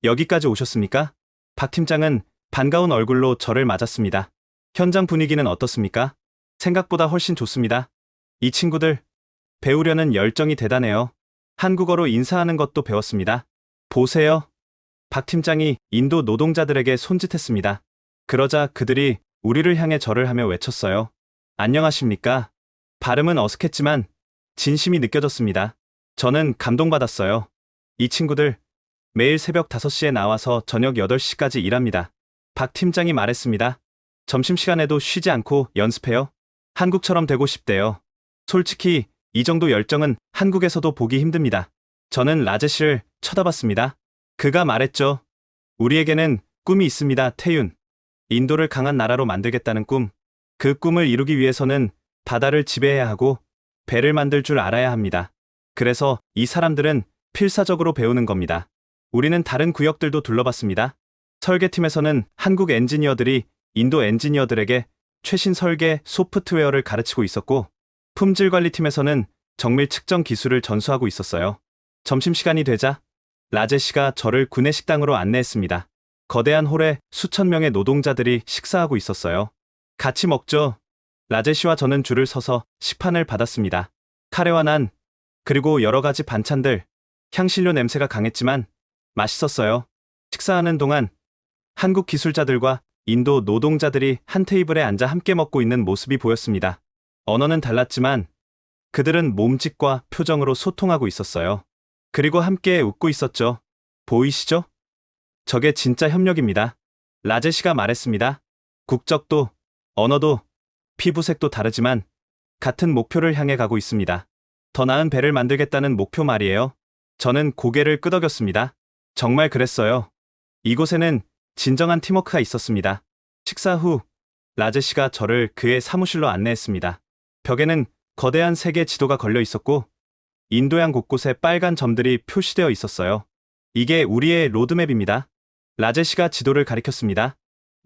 여기까지 오셨습니까? 박 팀장은 반가운 얼굴로 저를 맞았습니다. 현장 분위기는 어떻습니까? 생각보다 훨씬 좋습니다. 이 친구들, 배우려는 열정이 대단해요. 한국어로 인사하는 것도 배웠습니다. 보세요. 박 팀장이 인도 노동자들에게 손짓했습니다. 그러자 그들이 우리를 향해 절을 하며 외쳤어요. 안녕하십니까? 발음은 어색했지만 진심이 느껴졌습니다. 저는 감동받았어요. 이 친구들 매일 새벽 5시에 나와서 저녁 8시까지 일합니다. 박 팀장이 말했습니다. 점심시간에도 쉬지 않고 연습해요. 한국처럼 되고 싶대요. 솔직히 이 정도 열정은 한국에서도 보기 힘듭니다. 저는 라제시를 쳐다봤습니다. 그가 말했죠. 우리에게는 꿈이 있습니다, 태윤. 인도를 강한 나라로 만들겠다는 꿈. 그 꿈을 이루기 위해서는 바다를 지배해야 하고 배를 만들 줄 알아야 합니다. 그래서 이 사람들은 필사적으로 배우는 겁니다. 우리는 다른 구역들도 둘러봤습니다. 설계팀에서는 한국 엔지니어들이 인도 엔지니어들에게 최신 설계 소프트웨어를 가르치고 있었고, 품질관리팀에서는 정밀 측정 기술을 전수하고 있었어요. 점심시간이 되자 라제시가 저를 구내식당으로 안내했습니다. 거대한 홀에 수천 명의 노동자들이 식사하고 있었어요. 같이 먹죠. 라제시와 저는 줄을 서서 식판을 받았습니다. 카레와 난, 그리고 여러 가지 반찬들. 향신료 냄새가 강했지만 맛있었어요. 식사하는 동안 한국 기술자들과 인도 노동자들이 한 테이블에 앉아 함께 먹고 있는 모습이 보였습니다. 언어는 달랐지만 그들은 몸짓과 표정으로 소통하고 있었어요. 그리고 함께 웃고 있었죠. 보이시죠? 저게 진짜 협력입니다. 라제시가 말했습니다. 국적도, 언어도, 피부색도 다르지만 같은 목표를 향해 가고 있습니다. 더 나은 배를 만들겠다는 목표 말이에요. 저는 고개를 끄덕였습니다. 정말 그랬어요. 이곳에는 진정한 팀워크가 있었습니다. 식사 후 라제시가 저를 그의 사무실로 안내했습니다. 벽에는 거대한 세계 지도가 걸려 있었고 인도양 곳곳에 빨간 점들이 표시되어 있었어요. 이게 우리의 로드맵입니다. 라제시가 지도를 가리켰습니다.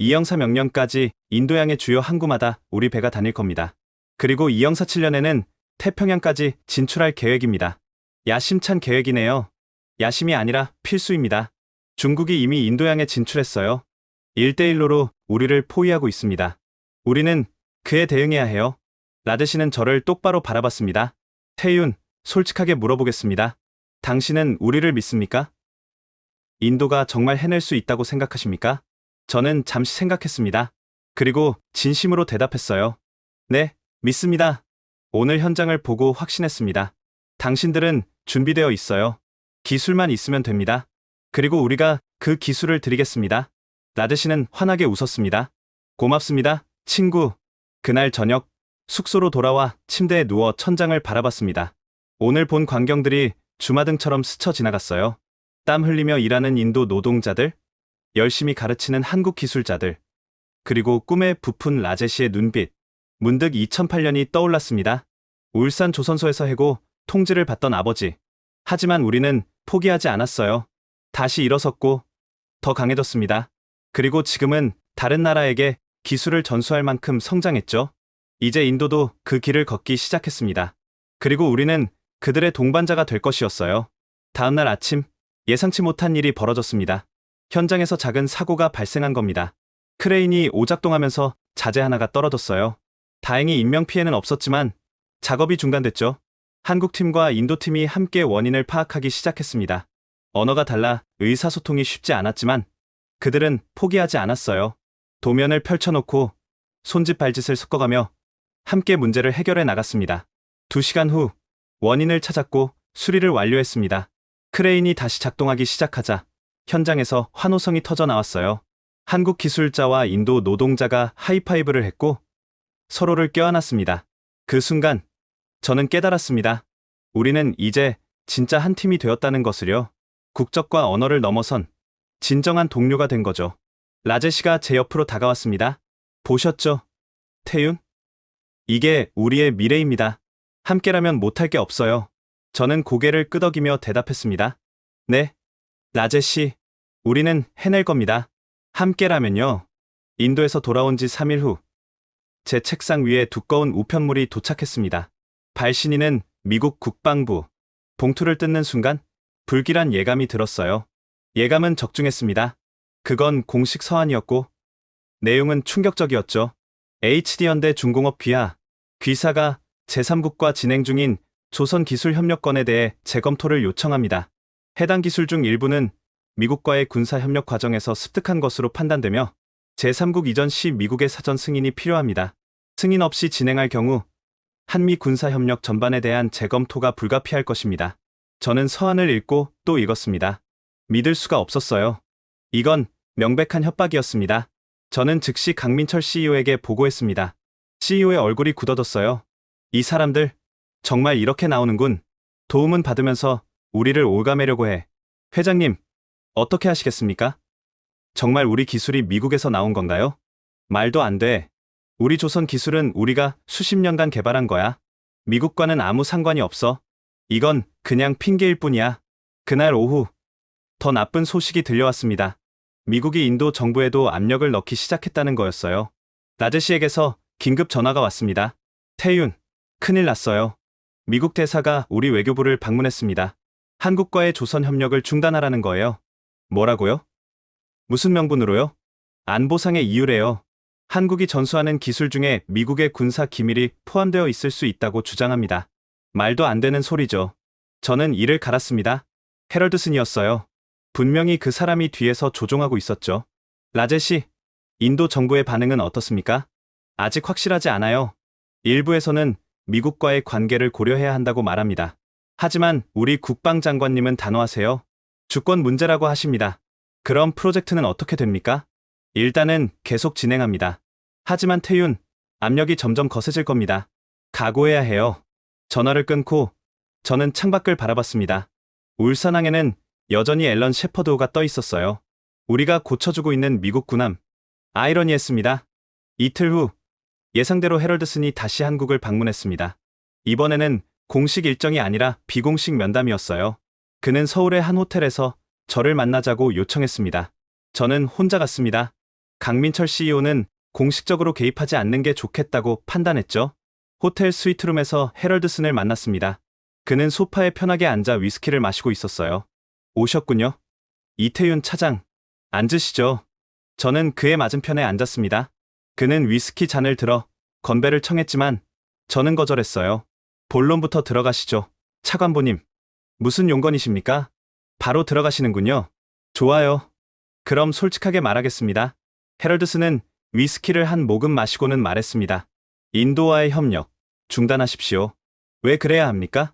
2034년까지 인도양의 주요 항구마다 우리 배가 다닐 겁니다. 그리고 2047년에는 태평양까지 진출할 계획입니다. 야심찬 계획이네요. 야심이 아니라 필수입니다. 중국이 이미 인도양에 진출했어요. 1대1로로 우리를 포위하고 있습니다. 우리는 그에 대응해야 해요. 라제시는 저를 똑바로 바라봤습니다. 태윤, 솔직하게 물어보겠습니다. 당신은 우리를 믿습니까? 인도가 정말 해낼 수 있다고 생각하십니까? 저는 잠시 생각했습니다. 그리고 진심으로 대답했어요. 네, 믿습니다. 오늘 현장을 보고 확신했습니다. 당신들은 준비되어 있어요. 기술만 있으면 됩니다. 그리고 우리가 그 기술을 드리겠습니다. 라제시는 환하게 웃었습니다. 고맙습니다, 친구. 그날 저녁 숙소로 돌아와 침대에 누워 천장을 바라봤습니다. 오늘 본 광경들이 주마등처럼 스쳐 지나갔어요. 땀 흘리며 일하는 인도 노동자들, 열심히 가르치는 한국 기술자들, 그리고 꿈에 부푼 라제시의 눈빛. 문득 2008년이 떠올랐습니다. 울산 조선소에서 해고 통지를 받던 아버지. 하지만 우리는 포기하지 않았어요. 다시 일어섰고 더 강해졌습니다. 그리고 지금은 다른 나라에게 기술을 전수할 만큼 성장했죠. 이제 인도도 그 길을 걷기 시작했습니다. 그리고 우리는 그들의 동반자가 될 것이었어요. 다음날 아침, 예상치 못한 일이 벌어졌습니다. 현장에서 작은 사고가 발생한 겁니다. 크레인이 오작동하면서 자재 하나가 떨어졌어요. 다행히 인명피해는 없었지만 작업이 중단됐죠. 한국팀과 인도팀이 함께 원인을 파악하기 시작했습니다. 언어가 달라 의사소통이 쉽지 않았지만 그들은 포기하지 않았어요. 도면을 펼쳐놓고 손짓 발짓을 섞어가며 함께 문제를 해결해 나갔습니다. 2시간 후 원인을 찾았고 수리를 완료했습니다. 크레인이 다시 작동하기 시작하자 현장에서 환호성이 터져 나왔어요. 한국 기술자와 인도 노동자가 하이파이브를 했고 서로를 껴안았습니다. 그 순간 저는 깨달았습니다. 우리는 이제 진짜 한 팀이 되었다는 것을요. 국적과 언어를 넘어선 진정한 동료가 된 거죠. 라제시가 제 옆으로 다가왔습니다. 보셨죠? 태윤? 이게 우리의 미래입니다. 함께라면 못할 게 없어요. 저는 고개를 끄덕이며 대답했습니다. 네, 라제시, 우리는 해낼 겁니다. 함께라면요. 인도에서 돌아온 지 3일 후, 제 책상 위에 두꺼운 우편물이 도착했습니다. 발신인은 미국 국방부. 봉투를 뜯는 순간 불길한 예감이 들었어요. 예감은 적중했습니다. 그건 공식 서한이었고 내용은 충격적이었죠. HD현대 중공업 귀사가 제3국과 진행 중인 조선기술협력권에 대해 재검토를 요청합니다. 해당 기술 중 일부는 미국과의 군사협력 과정에서 습득한 것으로 판단되며 제3국 이전 시 미국의 사전 승인이 필요합니다. 승인 없이 진행할 경우 한미 군사협력 전반에 대한 재검토가 불가피할 것입니다. 저는 서한을 읽고 또 읽었습니다. 믿을 수가 없었어요. 이건 명백한 협박이었습니다. 저는 즉시 강민철 CEO에게 보고했습니다. CEO의 얼굴이 굳어졌어요. 이 사람들 정말 이렇게 나오는군. 도움은 받으면서 우리를 올가매려고 해. 회장님, 어떻게 하시겠습니까? 정말 우리 기술이 미국에서 나온 건가요? 말도 안 돼. 우리 조선 기술은 우리가 수십 년간 개발한 거야. 미국과는 아무 상관이 없어. 이건 그냥 핑계일 뿐이야. 그날 오후 더 나쁜 소식이 들려왔습니다. 미국이 인도 정부에도 압력을 넣기 시작했다는 거였어요. 라제시에게서 긴급 전화가 왔습니다. 태윤, 큰일 났어요. 미국 대사가 우리 외교부를 방문했습니다. 한국과의 조선 협력을 중단하라는 거예요. 뭐라고요? 무슨 명분으로요? 안보상의 이유래요. 한국이 전수하는 기술 중에 미국의 군사 기밀이 포함되어 있을 수 있다고 주장합니다. 말도 안 되는 소리죠. 저는 이를 갈았습니다. 헤럴드슨이었어요. 분명히 그 사람이 뒤에서 조종하고 있었죠. 라제시, 인도 정부의 반응은 어떻습니까? 아직 확실하지 않아요. 일부에서는 미국과의 관계를 고려해야 한다고 말합니다. 하지만 우리 국방장관님은 단호하세요. 주권 문제라고 하십니다. 그럼 프로젝트는 어떻게 됩니까? 일단은 계속 진행합니다. 하지만 태윤, 압력이 점점 거세질 겁니다. 각오해야 해요. 전화를 끊고 저는 창밖을 바라봤습니다. 울산항에는 여전히 앨런 셰퍼드호가 떠 있었어요. 우리가 고쳐주고 있는 미국 군함. 아이러니했습니다. 이틀 후 예상대로 헤럴드슨이 다시 한국을 방문했습니다. 이번에는 공식 일정이 아니라 비공식 면담이었어요. 그는 서울의 한 호텔에서 저를 만나자고 요청했습니다. 저는 혼자 갔습니다. 강민철 CEO는 공식적으로 개입하지 않는 게 좋겠다고 판단했죠. 호텔 스위트룸에서 헤럴드슨을 만났습니다. 그는 소파에 편하게 앉아 위스키를 마시고 있었어요. 오셨군요. 이태윤 차장, 앉으시죠. 저는 그의 맞은편에 앉았습니다. 그는 위스키 잔을 들어 건배를 청했지만 저는 거절했어요. 본론부터 들어가시죠. 차관보님, 무슨 용건이십니까? 바로 들어가시는군요. 좋아요. 그럼 솔직하게 말하겠습니다. 헤럴드슨은 위스키를 한 모금 마시고는 말했습니다. 인도와의 협력, 중단하십시오. 왜 그래야 합니까?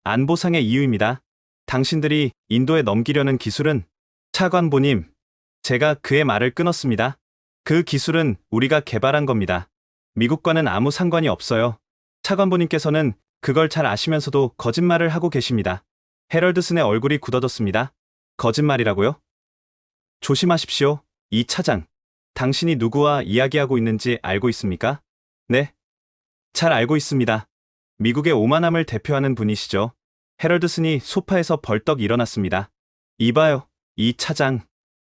안보상의 이유입니다. 당신들이 인도에 넘기려는 기술은, 차관보님, 제가 그의 말을 끊었습니다. 그 기술은 우리가 개발한 겁니다. 미국과는 아무 상관이 없어요. 차관보님께서는 그걸 잘 아시면서도 거짓말을 하고 계십니다. 헤럴드슨의 얼굴이 굳어졌습니다. 거짓말이라고요? 조심하십시오. 이 차장. 당신이 누구와 이야기하고 있는지 알고 있습니까? 네. 잘 알고 있습니다. 미국의 오만함을 대표하는 분이시죠. 헤럴드슨이 소파에서 벌떡 일어났습니다. 이봐요, 이 차장.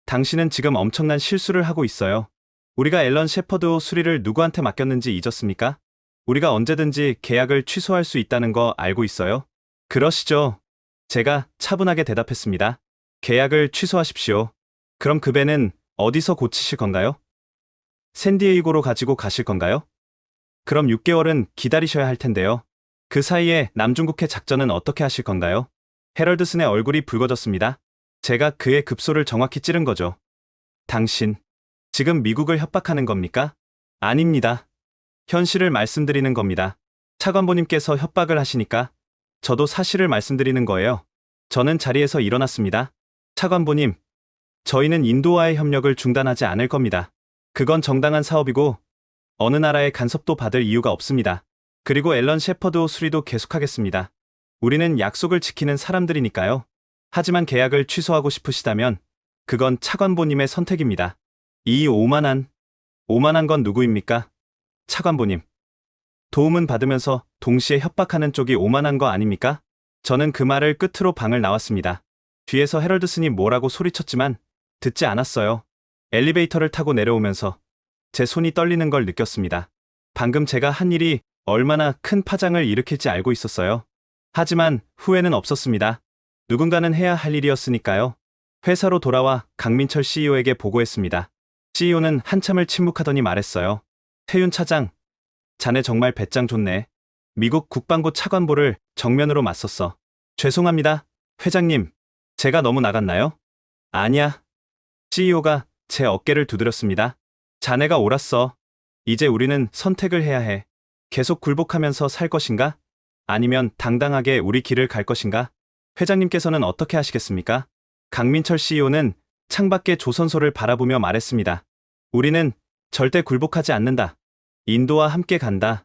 당신은 지금 엄청난 실수를 하고 있어요. 우리가 앨런 셰퍼드 수리를 누구한테 맡겼는지 잊었습니까? 우리가 언제든지 계약을 취소할 수 있다는 거 알고 있어요? 그러시죠. 제가 차분하게 대답했습니다. 계약을 취소하십시오. 그럼 그 배는 어디서 고치실 건가요? 샌디에이고로 가지고 가실 건가요? 그럼 6개월은 기다리셔야 할 텐데요. 그 사이에 남중국해 작전은 어떻게 하실 건가요? 헤럴드슨의 얼굴이 붉어졌습니다. 제가 그의 급소를 정확히 찌른 거죠. 당신, 지금 미국을 협박하는 겁니까? 아닙니다. 현실을 말씀드리는 겁니다. 차관보님께서 협박을 하시니까 저도 사실을 말씀드리는 거예요. 저는 자리에서 일어났습니다. 차관보님, 저희는 인도와의 협력을 중단하지 않을 겁니다. 그건 정당한 사업이고 어느 나라의 간섭도 받을 이유가 없습니다. 그리고 앨런 셰퍼드 수리도 계속하겠습니다. 우리는 약속을 지키는 사람들이니까요. 하지만 계약을 취소하고 싶으시다면 그건 차관보님의 선택입니다. 이 오만한 건 누구입니까? 차관보님. 도움은 받으면서 동시에 협박하는 쪽이 오만한 거 아닙니까? 저는 그 말을 끝으로 방을 나왔습니다. 뒤에서 헤럴드슨이 뭐라고 소리쳤지만 듣지 않았어요. 엘리베이터를 타고 내려오면서 제 손이 떨리는 걸 느꼈습니다. 방금 제가 한 일이 얼마나 큰 파장을 일으킬지 알고 있었어요. 하지만 후회는 없었습니다. 누군가는 해야 할 일이었으니까요. 회사로 돌아와 강민철 CEO에게 보고했습니다. CEO는 한참을 침묵하더니 말했어요. 태윤 차장, 자네 정말 배짱 좋네. 미국 국방부 차관보를 정면으로 맞섰어. 죄송합니다, 회장님. 제가 너무 나갔나요? 아니야. CEO가 제 어깨를 두드렸습니다. 자네가 옳았어. 이제 우리는 선택을 해야 해. 계속 굴복하면서 살 것인가? 아니면 당당하게 우리 길을 갈 것인가? 회장님께서는 어떻게 하시겠습니까? 강민철 CEO는 창밖의 조선소를 바라보며 말했습니다. 우리는 절대 굴복하지 않는다. 인도와 함께 간다.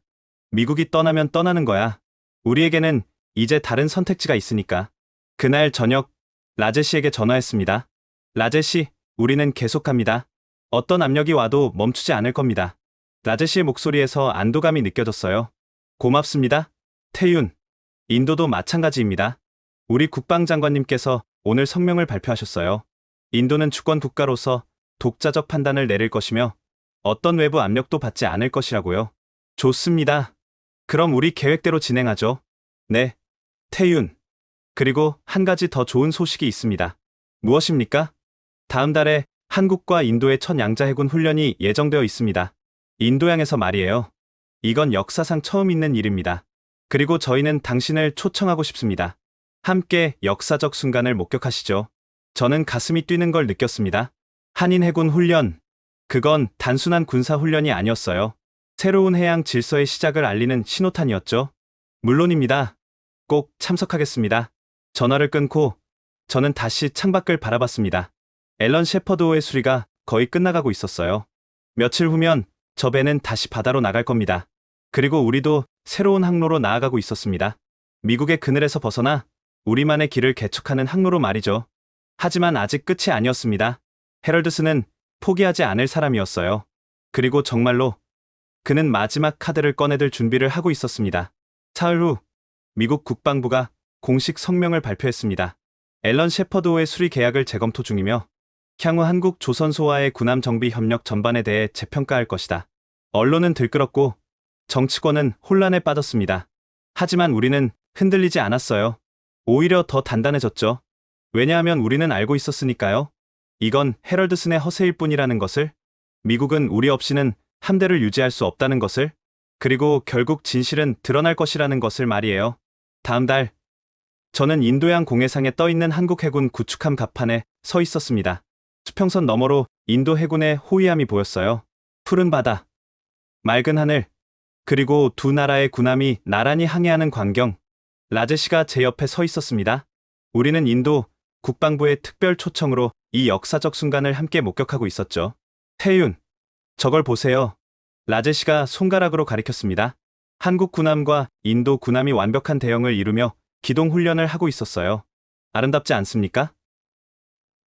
미국이 떠나면 떠나는 거야. 우리에게는 이제 다른 선택지가 있으니까. 그날 저녁 라제시에게 전화했습니다. 라제시, 우리는 계속합니다. 어떤 압력이 와도 멈추지 않을 겁니다. 라제시의 목소리에서 안도감이 느껴졌어요. 고맙습니다, 태윤. 인도도 마찬가지입니다. 우리 국방장관님께서 오늘 성명을 발표하셨어요. 인도는 주권 국가로서 독자적 판단을 내릴 것이며 어떤 외부 압력도 받지 않을 것이라고요. 좋습니다. 그럼 우리 계획대로 진행하죠. 네, 태윤. 그리고 한 가지 더 좋은 소식이 있습니다. 무엇입니까? 다음 달에 한국과 인도의 첫 양자 해군 훈련이 예정되어 있습니다. 인도양에서 말이에요. 이건 역사상 처음 있는 일입니다. 그리고 저희는 당신을 초청하고 싶습니다. 함께 역사적 순간을 목격하시죠. 저는 가슴이 뛰는 걸 느꼈습니다. 한인 해군 훈련. 그건 단순한 군사 훈련이 아니었어요. 새로운 해양 질서의 시작을 알리는 신호탄이었죠. 물론입니다. 꼭 참석하겠습니다. 전화를 끊고 저는 다시 창밖을 바라봤습니다. 앨런 셰퍼드호의 수리가 거의 끝나가고 있었어요. 며칠 후면 저 배는 다시 바다로 나갈 겁니다. 그리고 우리도 새로운 항로로 나아가고 있었습니다. 미국의 그늘에서 벗어나 우리만의 길을 개척하는 항로로 말이죠. 하지만 아직 끝이 아니었습니다. 헤럴드슨은 포기하지 않을 사람이었어요. 그리고 정말로 그는 마지막 카드를 꺼내들 준비를 하고 있었습니다. 사흘 후 미국 국방부가 공식 성명을 발표했습니다. 앨런 셰퍼드호의 수리 계약을 재검토 중이며 향후 한국 조선소와의 군함 정비 협력 전반에 대해 재평가할 것이다. 언론은 들끓었고 정치권은 혼란에 빠졌습니다. 하지만 우리는 흔들리지 않았어요. 오히려 더 단단해졌죠. 왜냐하면 우리는 알고 있었으니까요. 이건 헤럴드슨의 허세일 뿐이라는 것을, 미국은 우리 없이는 함대를 유지할 수 없다는 것을, 그리고 결국 진실은 드러날 것이라는 것을 말이에요. 다음 달 저는 인도양 공해상에 떠있는 한국 해군 구축함 갑판에 서 있었습니다. 수평선 너머로 인도 해군의 호위함이 보였어요. 푸른 바다, 맑은 하늘, 그리고 두 나라의 군함이 나란히 항해하는 광경. 라제시가 제 옆에 서 있었습니다. 우리는 인도 국방부의 특별 초청으로 이 역사적 순간을 함께 목격하고 있었죠. 태윤, 저걸 보세요. 라제시가 손가락으로 가리켰습니다. 한국 군함과 인도 군함이 완벽한 대형을 이루며 기동 훈련을 하고 있었어요. 아름답지 않습니까?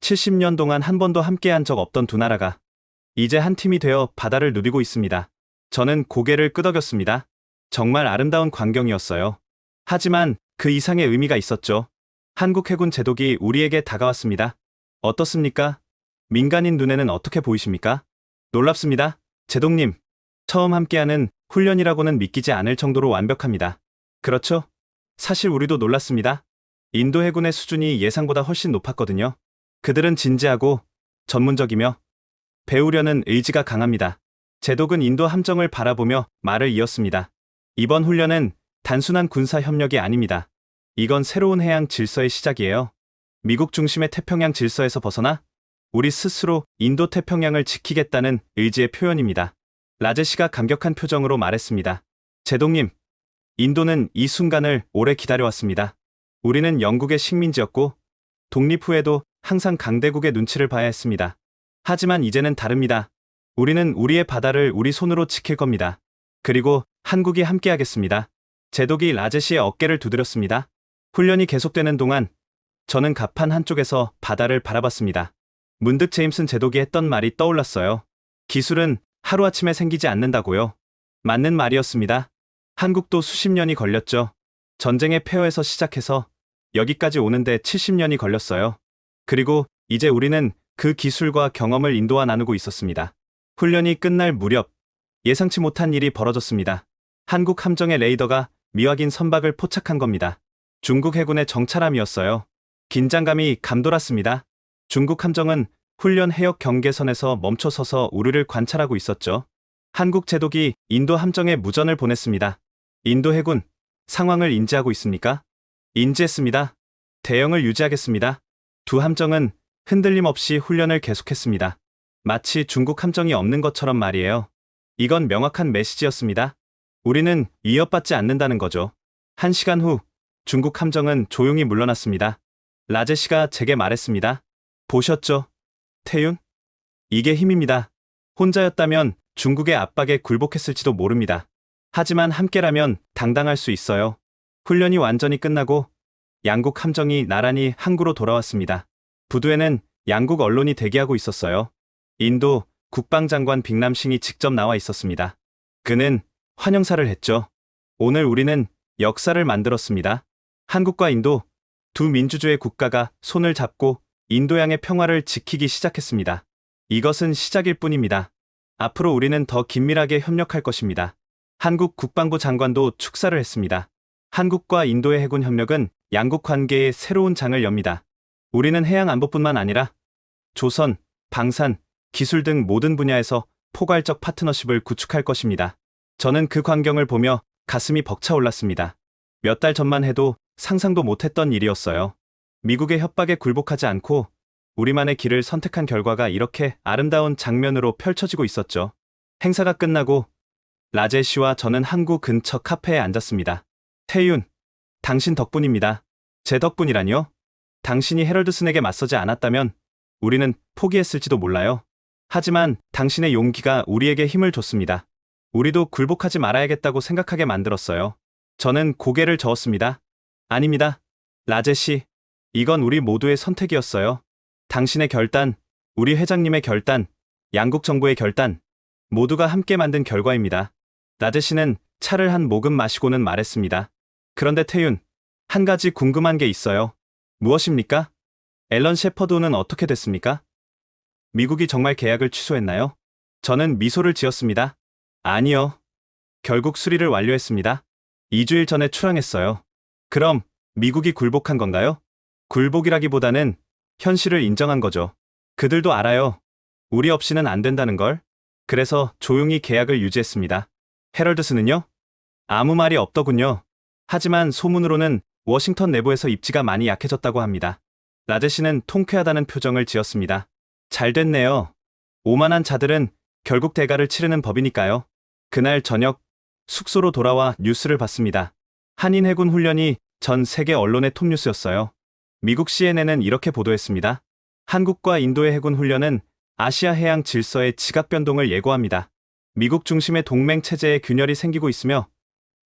70년 동안 한 번도 함께한 적 없던 두 나라가 이제 한 팀이 되어 바다를 누비고 있습니다. 저는 고개를 끄덕였습니다. 정말 아름다운 광경이었어요. 하지만 그 이상의 의미가 있었죠. 한국 해군 제독이 우리에게 다가왔습니다. 어떻습니까? 민간인 눈에는 어떻게 보이십니까? 놀랍습니다. 제독님, 처음 함께하는 훈련이라고는 믿기지 않을 정도로 완벽합니다. 그렇죠? 사실 우리도 놀랐습니다. 인도 해군의 수준이 예상보다 훨씬 높았거든요. 그들은 진지하고 전문적이며 배우려는 의지가 강합니다. 제독은 인도 함정을 바라보며 말을 이었습니다. 이번 훈련은 단순한 군사 협력이 아닙니다. 이건 새로운 해양 질서의 시작이에요. 미국 중심의 태평양 질서에서 벗어나 우리 스스로 인도 태평양을 지키겠다는 의지의 표현입니다. 라제시가 감격한 표정으로 말했습니다. 제독님, 인도는 이 순간을 오래 기다려왔습니다. 우리는 영국의 식민지였고 독립 후에도 항상 강대국의 눈치를 봐야 했습니다. 하지만 이제는 다릅니다. 우리는 우리의 바다를 우리 손으로 지킬 겁니다. 그리고 한국이 함께하겠습니다. 제독이 라제시의 어깨를 두드렸습니다. 훈련이 계속되는 동안 저는 갑판 한쪽에서 바다를 바라봤습니다. 문득 제임슨 제독이 했던 말이 떠올랐어요. 기술은 하루아침에 생기지 않는다고요. 맞는 말이었습니다. 한국도 수십 년이 걸렸죠. 전쟁의 폐허에서 시작해서 여기까지 오는데 70년이 걸렸어요. 그리고 이제 우리는 그 기술과 경험을 인도와 나누고 있었습니다. 훈련이 끝날 무렵 예상치 못한 일이 벌어졌습니다. 한국 함정의 레이더가 미확인 선박을 포착한 겁니다. 중국 해군의 정찰함이었어요. 긴장감이 감돌았습니다. 중국 함정은 훈련 해역 경계선에서 멈춰서서 우리를 관찰하고 있었죠. 한국 제독이 인도 함정에 무전을 보냈습니다. 인도 해군, 상황을 인지하고 있습니까? 인지했습니다. 대형을 유지하겠습니다. 두 함정은 흔들림 없이 훈련을 계속했습니다. 마치 중국 함정이 없는 것처럼 말이에요. 이건 명확한 메시지였습니다. 우리는 위협받지 않는다는 거죠. 1시간 후 중국 함정은 조용히 물러났습니다. 라제시가 제게 말했습니다. 보셨죠? 태윤? 이게 힘입니다. 혼자였다면 중국의 압박에 굴복했을지도 모릅니다. 하지만 함께라면 당당할 수 있어요. 훈련이 완전히 끝나고 양국 함정이 나란히 항구로 돌아왔습니다. 부두에는 양국 언론이 대기하고 있었어요. 인도 국방장관 빅남싱이 직접 나와 있었습니다. 그는 환영사를 했죠. 오늘 우리는 역사를 만들었습니다. 한국과 인도, 두 민주주의 국가가 손을 잡고 인도양의 평화를 지키기 시작했습니다. 이것은 시작일 뿐입니다. 앞으로 우리는 더 긴밀하게 협력할 것입니다. 한국 국방부 장관도 축사를 했습니다. 한국과 인도의 해군 협력은 양국 관계의 새로운 장을 엽니다. 우리는 해양 안보뿐만 아니라 조선, 방산, 기술 등 모든 분야에서 포괄적 파트너십을 구축할 것입니다. 저는 그 광경을 보며 가슴이 벅차올랐습니다. 몇 달 전만 해도 상상도 못했던 일이었어요. 미국의 협박에 굴복하지 않고 우리만의 길을 선택한 결과가 이렇게 아름다운 장면으로 펼쳐지고 있었죠. 행사가 끝나고 라제시와 저는 항구 근처 카페에 앉았습니다. 태윤, 당신 덕분입니다. 제 덕분이라뇨? 당신이 헤럴드슨에게 맞서지 않았다면 우리는 포기했을지도 몰라요. 하지만 당신의 용기가 우리에게 힘을 줬습니다. 우리도 굴복하지 말아야겠다고 생각하게 만들었어요. 저는 고개를 저었습니다. 아닙니다. 라제시, 이건 우리 모두의 선택이었어요. 당신의 결단, 우리 회장님의 결단, 양국 정부의 결단, 모두가 함께 만든 결과입니다. 라제시는 차를 한 모금 마시고는 말했습니다. 그런데 태윤, 한 가지 궁금한 게 있어요. 무엇입니까? 앨런 셰퍼드는 어떻게 됐습니까? 미국이 정말 계약을 취소했나요? 저는 미소를 지었습니다. 아니요. 결국 수리를 완료했습니다. 2주일 전에 출항했어요. 그럼 미국이 굴복한 건가요? 굴복이라기보다는 현실을 인정한 거죠. 그들도 알아요. 우리 없이는 안 된다는 걸. 그래서 조용히 계약을 유지했습니다. 헤럴드스는요? 아무 말이 없더군요. 하지만 소문으로는 워싱턴 내부에서 입지가 많이 약해졌다고 합니다. 라제시는 통쾌하다는 표정을 지었습니다. 잘 됐네요. 오만한 자들은 결국 대가를 치르는 법이니까요. 그날 저녁 숙소로 돌아와 뉴스를 봤습니다. 한인 해군 훈련이 전 세계 언론의 톱뉴스였어요. 미국 CNN은 이렇게 보도했습니다. 한국과 인도의 해군 훈련은 아시아 해양 질서의 지각 변동을 예고합니다. 미국 중심의 동맹 체제에 균열이 생기고 있으며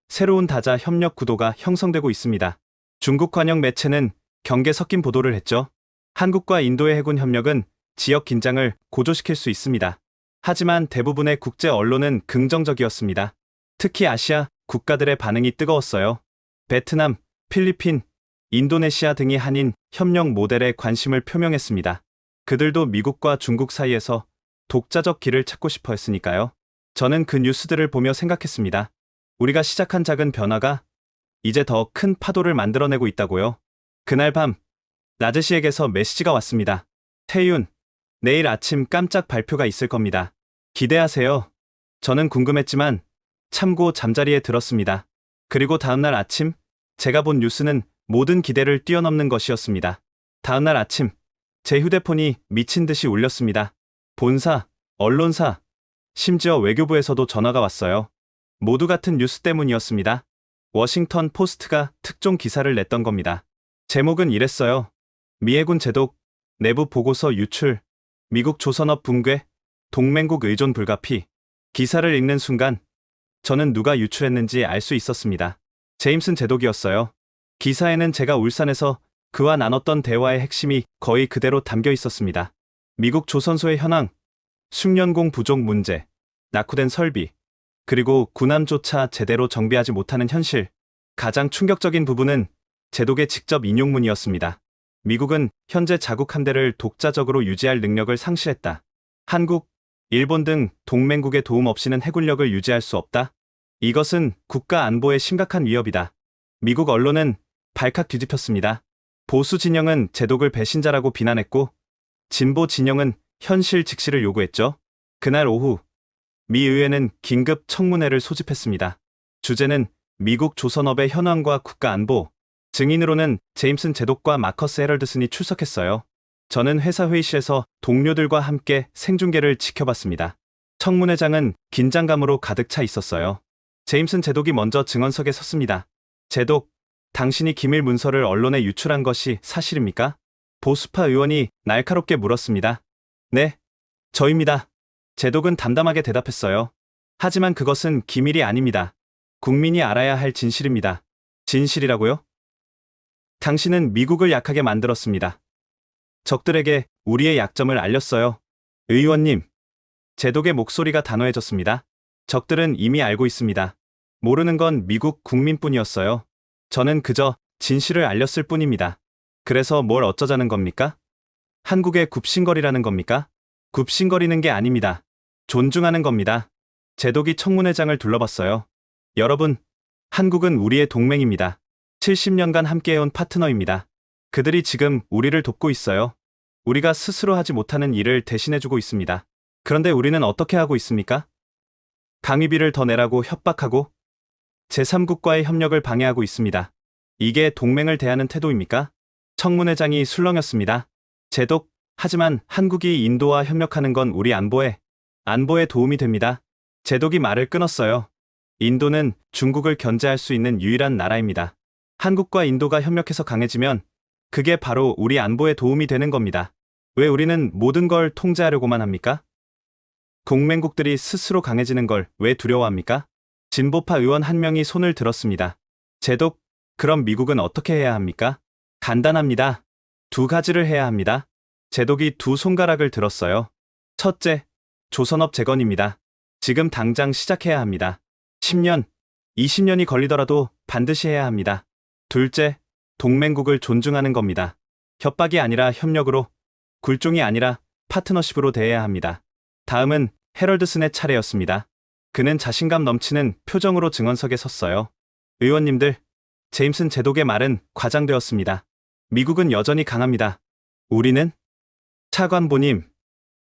새로운 다자 협력 구도가 형성되고 있습니다. 중국 관영 매체는 경계 섞인 보도를 했죠. 한국과 인도의 해군 협력은 지역 긴장을 고조시킬 수 있습니다. 하지만 대부분의 국제 언론은 긍정적이었습니다. 특히 아시아 국가들의 반응이 뜨거웠어요. 베트남, 필리핀, 인도네시아 등이 한인 협력 모델에 관심을 표명했습니다. 그들도 미국과 중국 사이에서 독자적 길을 찾고 싶어 했으니까요. 저는 그 뉴스들을 보며 생각했습니다. 우리가 시작한 작은 변화가 이제 더 큰 파도를 만들어내고 있다고요. 그날 밤, 나즈시에게서 메시지가 왔습니다. 태윤, 내일 아침 깜짝 발표가 있을 겁니다. 기대하세요. 저는 궁금했지만 참고 잠자리에 들었습니다. 그리고 다음날 아침, 제가 본 뉴스는 모든 기대를 뛰어넘는 것이었습니다. 다음날 아침, 제 휴대폰이 미친 듯이 울렸습니다. 본사, 언론사, 심지어 외교부에서도 전화가 왔어요. 모두 같은 뉴스 때문이었습니다. 워싱턴 포스트가 특종 기사를 냈던 겁니다. 제목은 이랬어요. 미 해군 제독, 내부 보고서 유출, 미국 조선업 붕괴, 동맹국 의존 불가피. 기사를 읽는 순간 저는 누가 유출했는지 알 수 있었습니다. 제임슨 제독이었어요. 기사에는 제가 울산에서 그와 나눴던 대화의 핵심이 거의 그대로 담겨 있었습니다. 미국 조선소의 현황, 숙련공 부족 문제, 낙후된 설비, 그리고 군함조차 제대로 정비하지 못하는 현실. 가장 충격적인 부분은 제독의 직접 인용문이었습니다. 미국은 현재 자국 함대를 독자적으로 유지할 능력을 상실했다. 한국, 일본 등 동맹국의 도움 없이는 해군력을 유지할 수 없다. 이것은 국가 안보에 심각한 위협이다. 미국 언론은 발칵 뒤집혔습니다. 보수 진영은 제독을 배신자라고 비난했고 진보 진영은 현실 직시를 요구했죠. 그날 오후 미 의회는 긴급 청문회를 소집했습니다. 주제는 미국 조선업의 현황과 국가 안보. 증인으로는 제임슨 제독과 마커스 헤럴드슨이 출석했어요. 저는 회사 회의실에서 동료들과 함께 생중계를 지켜봤습니다. 청문회장은 긴장감으로 가득 차 있었어요. 제임슨 제독이 먼저 증언석에 섰습니다. 제독, 당신이 기밀 문서를 언론에 유출한 것이 사실입니까? 보수파 의원이 날카롭게 물었습니다. 네, 저입니다. 제독은 담담하게 대답했어요. 하지만 그것은 기밀이 아닙니다. 국민이 알아야 할 진실입니다. 진실이라고요? 당신은 미국을 약하게 만들었습니다. 적들에게 우리의 약점을 알렸어요. 의원님, 제독의 목소리가 단호해졌습니다. 적들은 이미 알고 있습니다. 모르는 건 미국 국민뿐이었어요. 저는 그저 진실을 알렸을 뿐입니다. 그래서 뭘 어쩌자는 겁니까? 한국의 굽신거리라는 겁니까? 굽신거리는 게 아닙니다. 존중하는 겁니다. 제독이 청문회장을 둘러봤어요. 여러분, 한국은 우리의 동맹입니다. 70년간 함께해온 파트너입니다. 그들이 지금 우리를 돕고 있어요. 우리가 스스로 하지 못하는 일을 대신해주고 있습니다. 그런데 우리는 어떻게 하고 있습니까? 강의비를 더 내라고 협박하고 제3국과의 협력을 방해하고 있습니다. 이게 동맹을 대하는 태도입니까? 청문회장이 술렁였습니다. 제독, 하지만 한국이 인도와 협력하는 건 우리 안보에 도움이 됩니다. 제독이 말을 끊었어요. 인도는 중국을 견제할 수 있는 유일한 나라입니다. 한국과 인도가 협력해서 강해지면 그게 바로 우리 안보에 도움이 되는 겁니다. 왜 우리는 모든 걸 통제하려고만 합니까? 동맹국들이 스스로 강해지는 걸 왜 두려워합니까? 진보파 의원 한 명이 손을 들었습니다. 제독, 그럼 미국은 어떻게 해야 합니까? 간단합니다. 두 가지를 해야 합니다. 제독이 두 손가락을 들었어요. 첫째, 조선업 재건입니다. 지금 당장 시작해야 합니다. 10년, 20년이 걸리더라도 반드시 해야 합니다. 둘째, 동맹국을 존중하는 겁니다. 협박이 아니라 협력으로, 굴종이 아니라 파트너십으로 대해야 합니다. 다음은 헤럴드슨의 차례였습니다. 그는 자신감 넘치는 표정으로 증언석에 섰어요. 의원님들, 제임슨 제독의 말은 과장되었습니다. 미국은 여전히 강합니다. 우리는? 차관보님,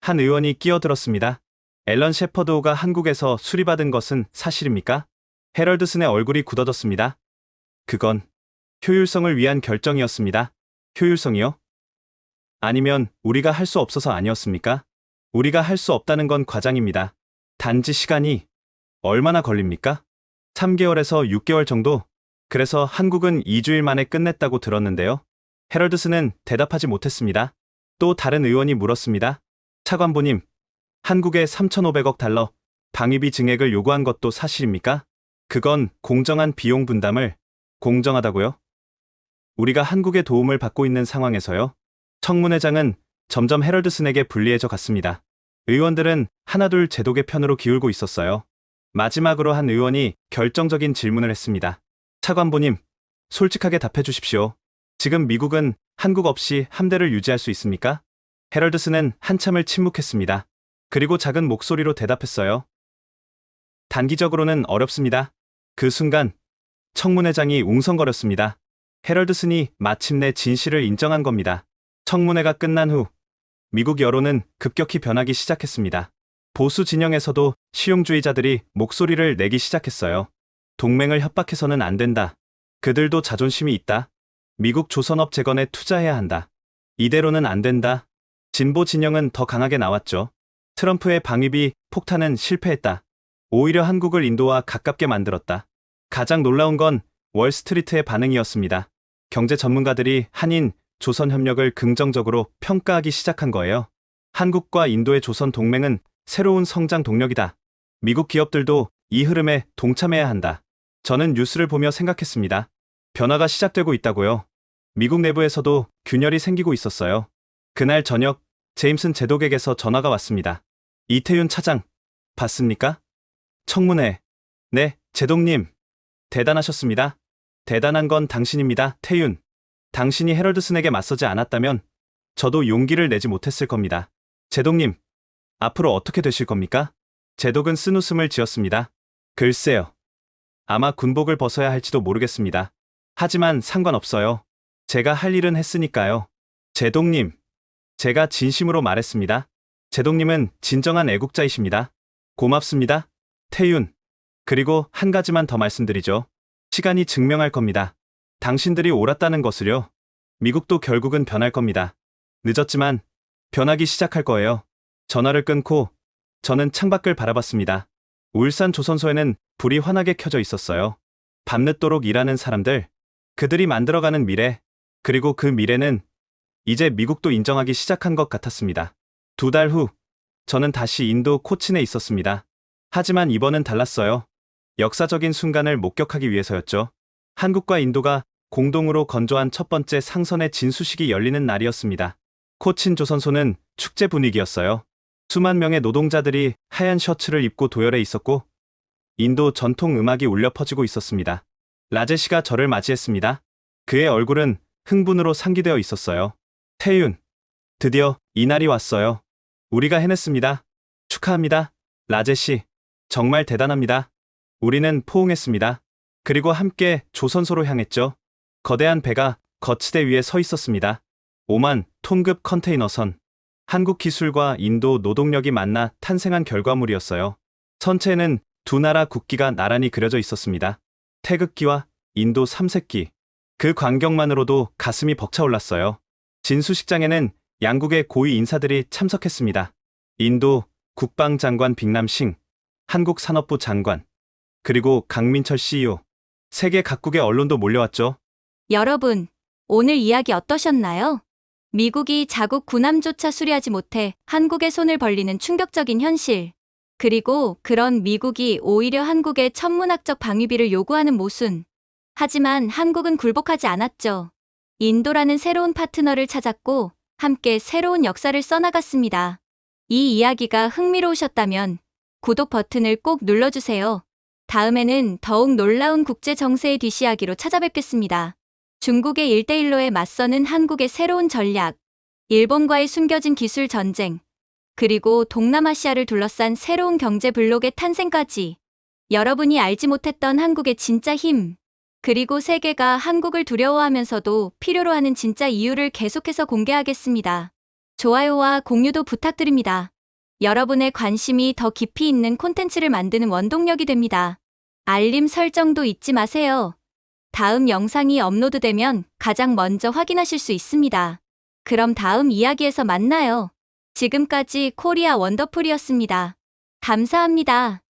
한 의원이 끼어들었습니다. 앨런 셰퍼드호가 한국에서 수리받은 것은 사실입니까? 헤럴드슨의 얼굴이 굳어졌습니다. 그건 효율성을 위한 결정이었습니다. 효율성이요? 아니면 우리가 할 수 없어서 아니었습니까? 우리가 할 수 없다는 건 과장입니다. 단지 시간이 얼마나 걸립니까? 3개월에서 6개월 정도? 그래서 한국은 2주일 만에 끝냈다고 들었는데요. 헤럴드슨은 대답하지 못했습니다. 또 다른 의원이 물었습니다. 차관보님, 한국에 3,500억 달러 방위비 증액을 요구한 것도 사실입니까? 그건 공정한 비용 분담을 공정하다고요? 우리가 한국의 도움을 받고 있는 상황에서요. 청문회장은 점점 헤럴드슨에게 불리해져 갔습니다. 의원들은 하나둘 제독의 편으로 기울고 있었어요. 마지막으로 한 의원이 결정적인 질문을 했습니다. 차관보님, 솔직하게 답해 주십시오. 지금 미국은 한국 없이 함대를 유지할 수 있습니까? 헤럴드슨은 한참을 침묵했습니다. 그리고 작은 목소리로 대답했어요. 단기적으로는 어렵습니다. 그 순간 청문회장이 웅성거렸습니다. 헤럴드슨이 마침내 진실을 인정한 겁니다. 청문회가 끝난 후 미국 여론은 급격히 변하기 시작했습니다. 보수 진영에서도 실용주의자들이 목소리를 내기 시작했어요. 동맹을 협박해서는 안 된다. 그들도 자존심이 있다. 미국 조선업 재건에 투자해야 한다. 이대로는 안 된다. 진보 진영은 더 강하게 나왔죠. 트럼프의 방위비 폭탄은 실패했다. 오히려 한국을 인도와 가깝게 만들었다. 가장 놀라운 건 월스트리트의 반응이었습니다. 경제 전문가들이 한인, 조선 협력을 긍정적으로 평가하기 시작한 거예요. 한국과 인도의 조선 동맹은 새로운 성장 동력이다. 미국 기업들도 이 흐름에 동참해야 한다. 저는 뉴스를 보며 생각했습니다. 변화가 시작되고 있다고요. 미국 내부에서도 균열이 생기고 있었어요. 그날 저녁 제임슨 제독에게서 전화가 왔습니다. 이태윤 차장, 봤습니까? 청문회. 네, 제독님. 대단하셨습니다. 대단한 건 당신입니다, 태윤. 당신이 헤럴드슨에게 맞서지 않았다면 저도 용기를 내지 못했을 겁니다. 제독님, 앞으로 어떻게 되실 겁니까? 제독은 쓴웃음을 지었습니다. 글쎄요. 아마 군복을 벗어야 할지도 모르겠습니다. 하지만 상관없어요. 제가 할 일은 했으니까요. 제독님, 제가 진심으로 말했습니다. 제독님은 진정한 애국자이십니다. 고맙습니다. 태윤. 그리고 한 가지만 더 말씀드리죠. 시간이 증명할 겁니다. 당신들이 옳았다는 것을요. 미국도 결국은 변할 겁니다. 늦었지만 변하기 시작할 거예요. 전화를 끊고 저는 창밖을 바라봤습니다. 울산 조선소에는 불이 환하게 켜져 있었어요. 밤늦도록 일하는 사람들, 그들이 만들어가는 미래, 그리고 그 미래는 이제 미국도 인정하기 시작한 것 같았습니다. 2달 후, 저는 다시 인도 코친에 있었습니다. 하지만 이번은 달랐어요. 역사적인 순간을 목격하기 위해서였죠. 한국과 인도가 공동으로 건조한 첫 번째 상선의 진수식이 열리는 날이었습니다. 코친 조선소는 축제 분위기였어요. 수만 명의 노동자들이 하얀 셔츠를 입고 도열해 있었고 인도 전통 음악이 울려 퍼지고 있었습니다. 라제시가 저를 맞이했습니다. 그의 얼굴은 흥분으로 상기되어 있었어요. 태윤, 드디어 이 날이 왔어요. 우리가 해냈습니다. 축하합니다. 라제시, 정말 대단합니다. 우리는 포옹했습니다. 그리고 함께 조선소로 향했죠. 거대한 배가 거치대 위에 서 있었습니다. 5만 톤급 컨테이너선. 한국 기술과 인도 노동력이 만나 탄생한 결과물이었어요. 선체에는 두 나라 국기가 나란히 그려져 있었습니다. 태극기와 인도 삼색기. 그 광경만으로도 가슴이 벅차올랐어요. 진수식장에는 양국의 고위 인사들이 참석했습니다. 인도 국방장관 빅남싱, 한국 산업부 장관, 그리고 강민철 CEO. 세계 각국의 언론도 몰려왔죠. 여러분, 오늘 이야기 어떠셨나요? 미국이 자국 군함조차 수리하지 못해 한국에 손을 벌리는 충격적인 현실. 그리고 그런 미국이 오히려 한국의 천문학적 방위비를 요구하는 모순. 하지만 한국은 굴복하지 않았죠. 인도라는 새로운 파트너를 찾았고 함께 새로운 역사를 써나갔습니다. 이 이야기가 흥미로우셨다면 구독 버튼을 꼭 눌러주세요. 다음에는 더욱 놀라운 국제 정세의 뒷이야기로 찾아뵙겠습니다. 중국의 1대1로에 맞서는 한국의 새로운 전략, 일본과의 숨겨진 기술 전쟁, 그리고 동남아시아를 둘러싼 새로운 경제 블록의 탄생까지 여러분이 알지 못했던 한국의 진짜 힘, 그리고 세계가 한국을 두려워하면서도 필요로 하는 진짜 이유를 계속해서 공개하겠습니다. 좋아요와 공유도 부탁드립니다. 여러분의 관심이 더 깊이 있는 콘텐츠를 만드는 원동력이 됩니다. 알림 설정도 잊지 마세요. 다음 영상이 업로드되면 가장 먼저 확인하실 수 있습니다. 그럼 다음 이야기에서 만나요. 지금까지 코리아 원더풀이었습니다. 감사합니다.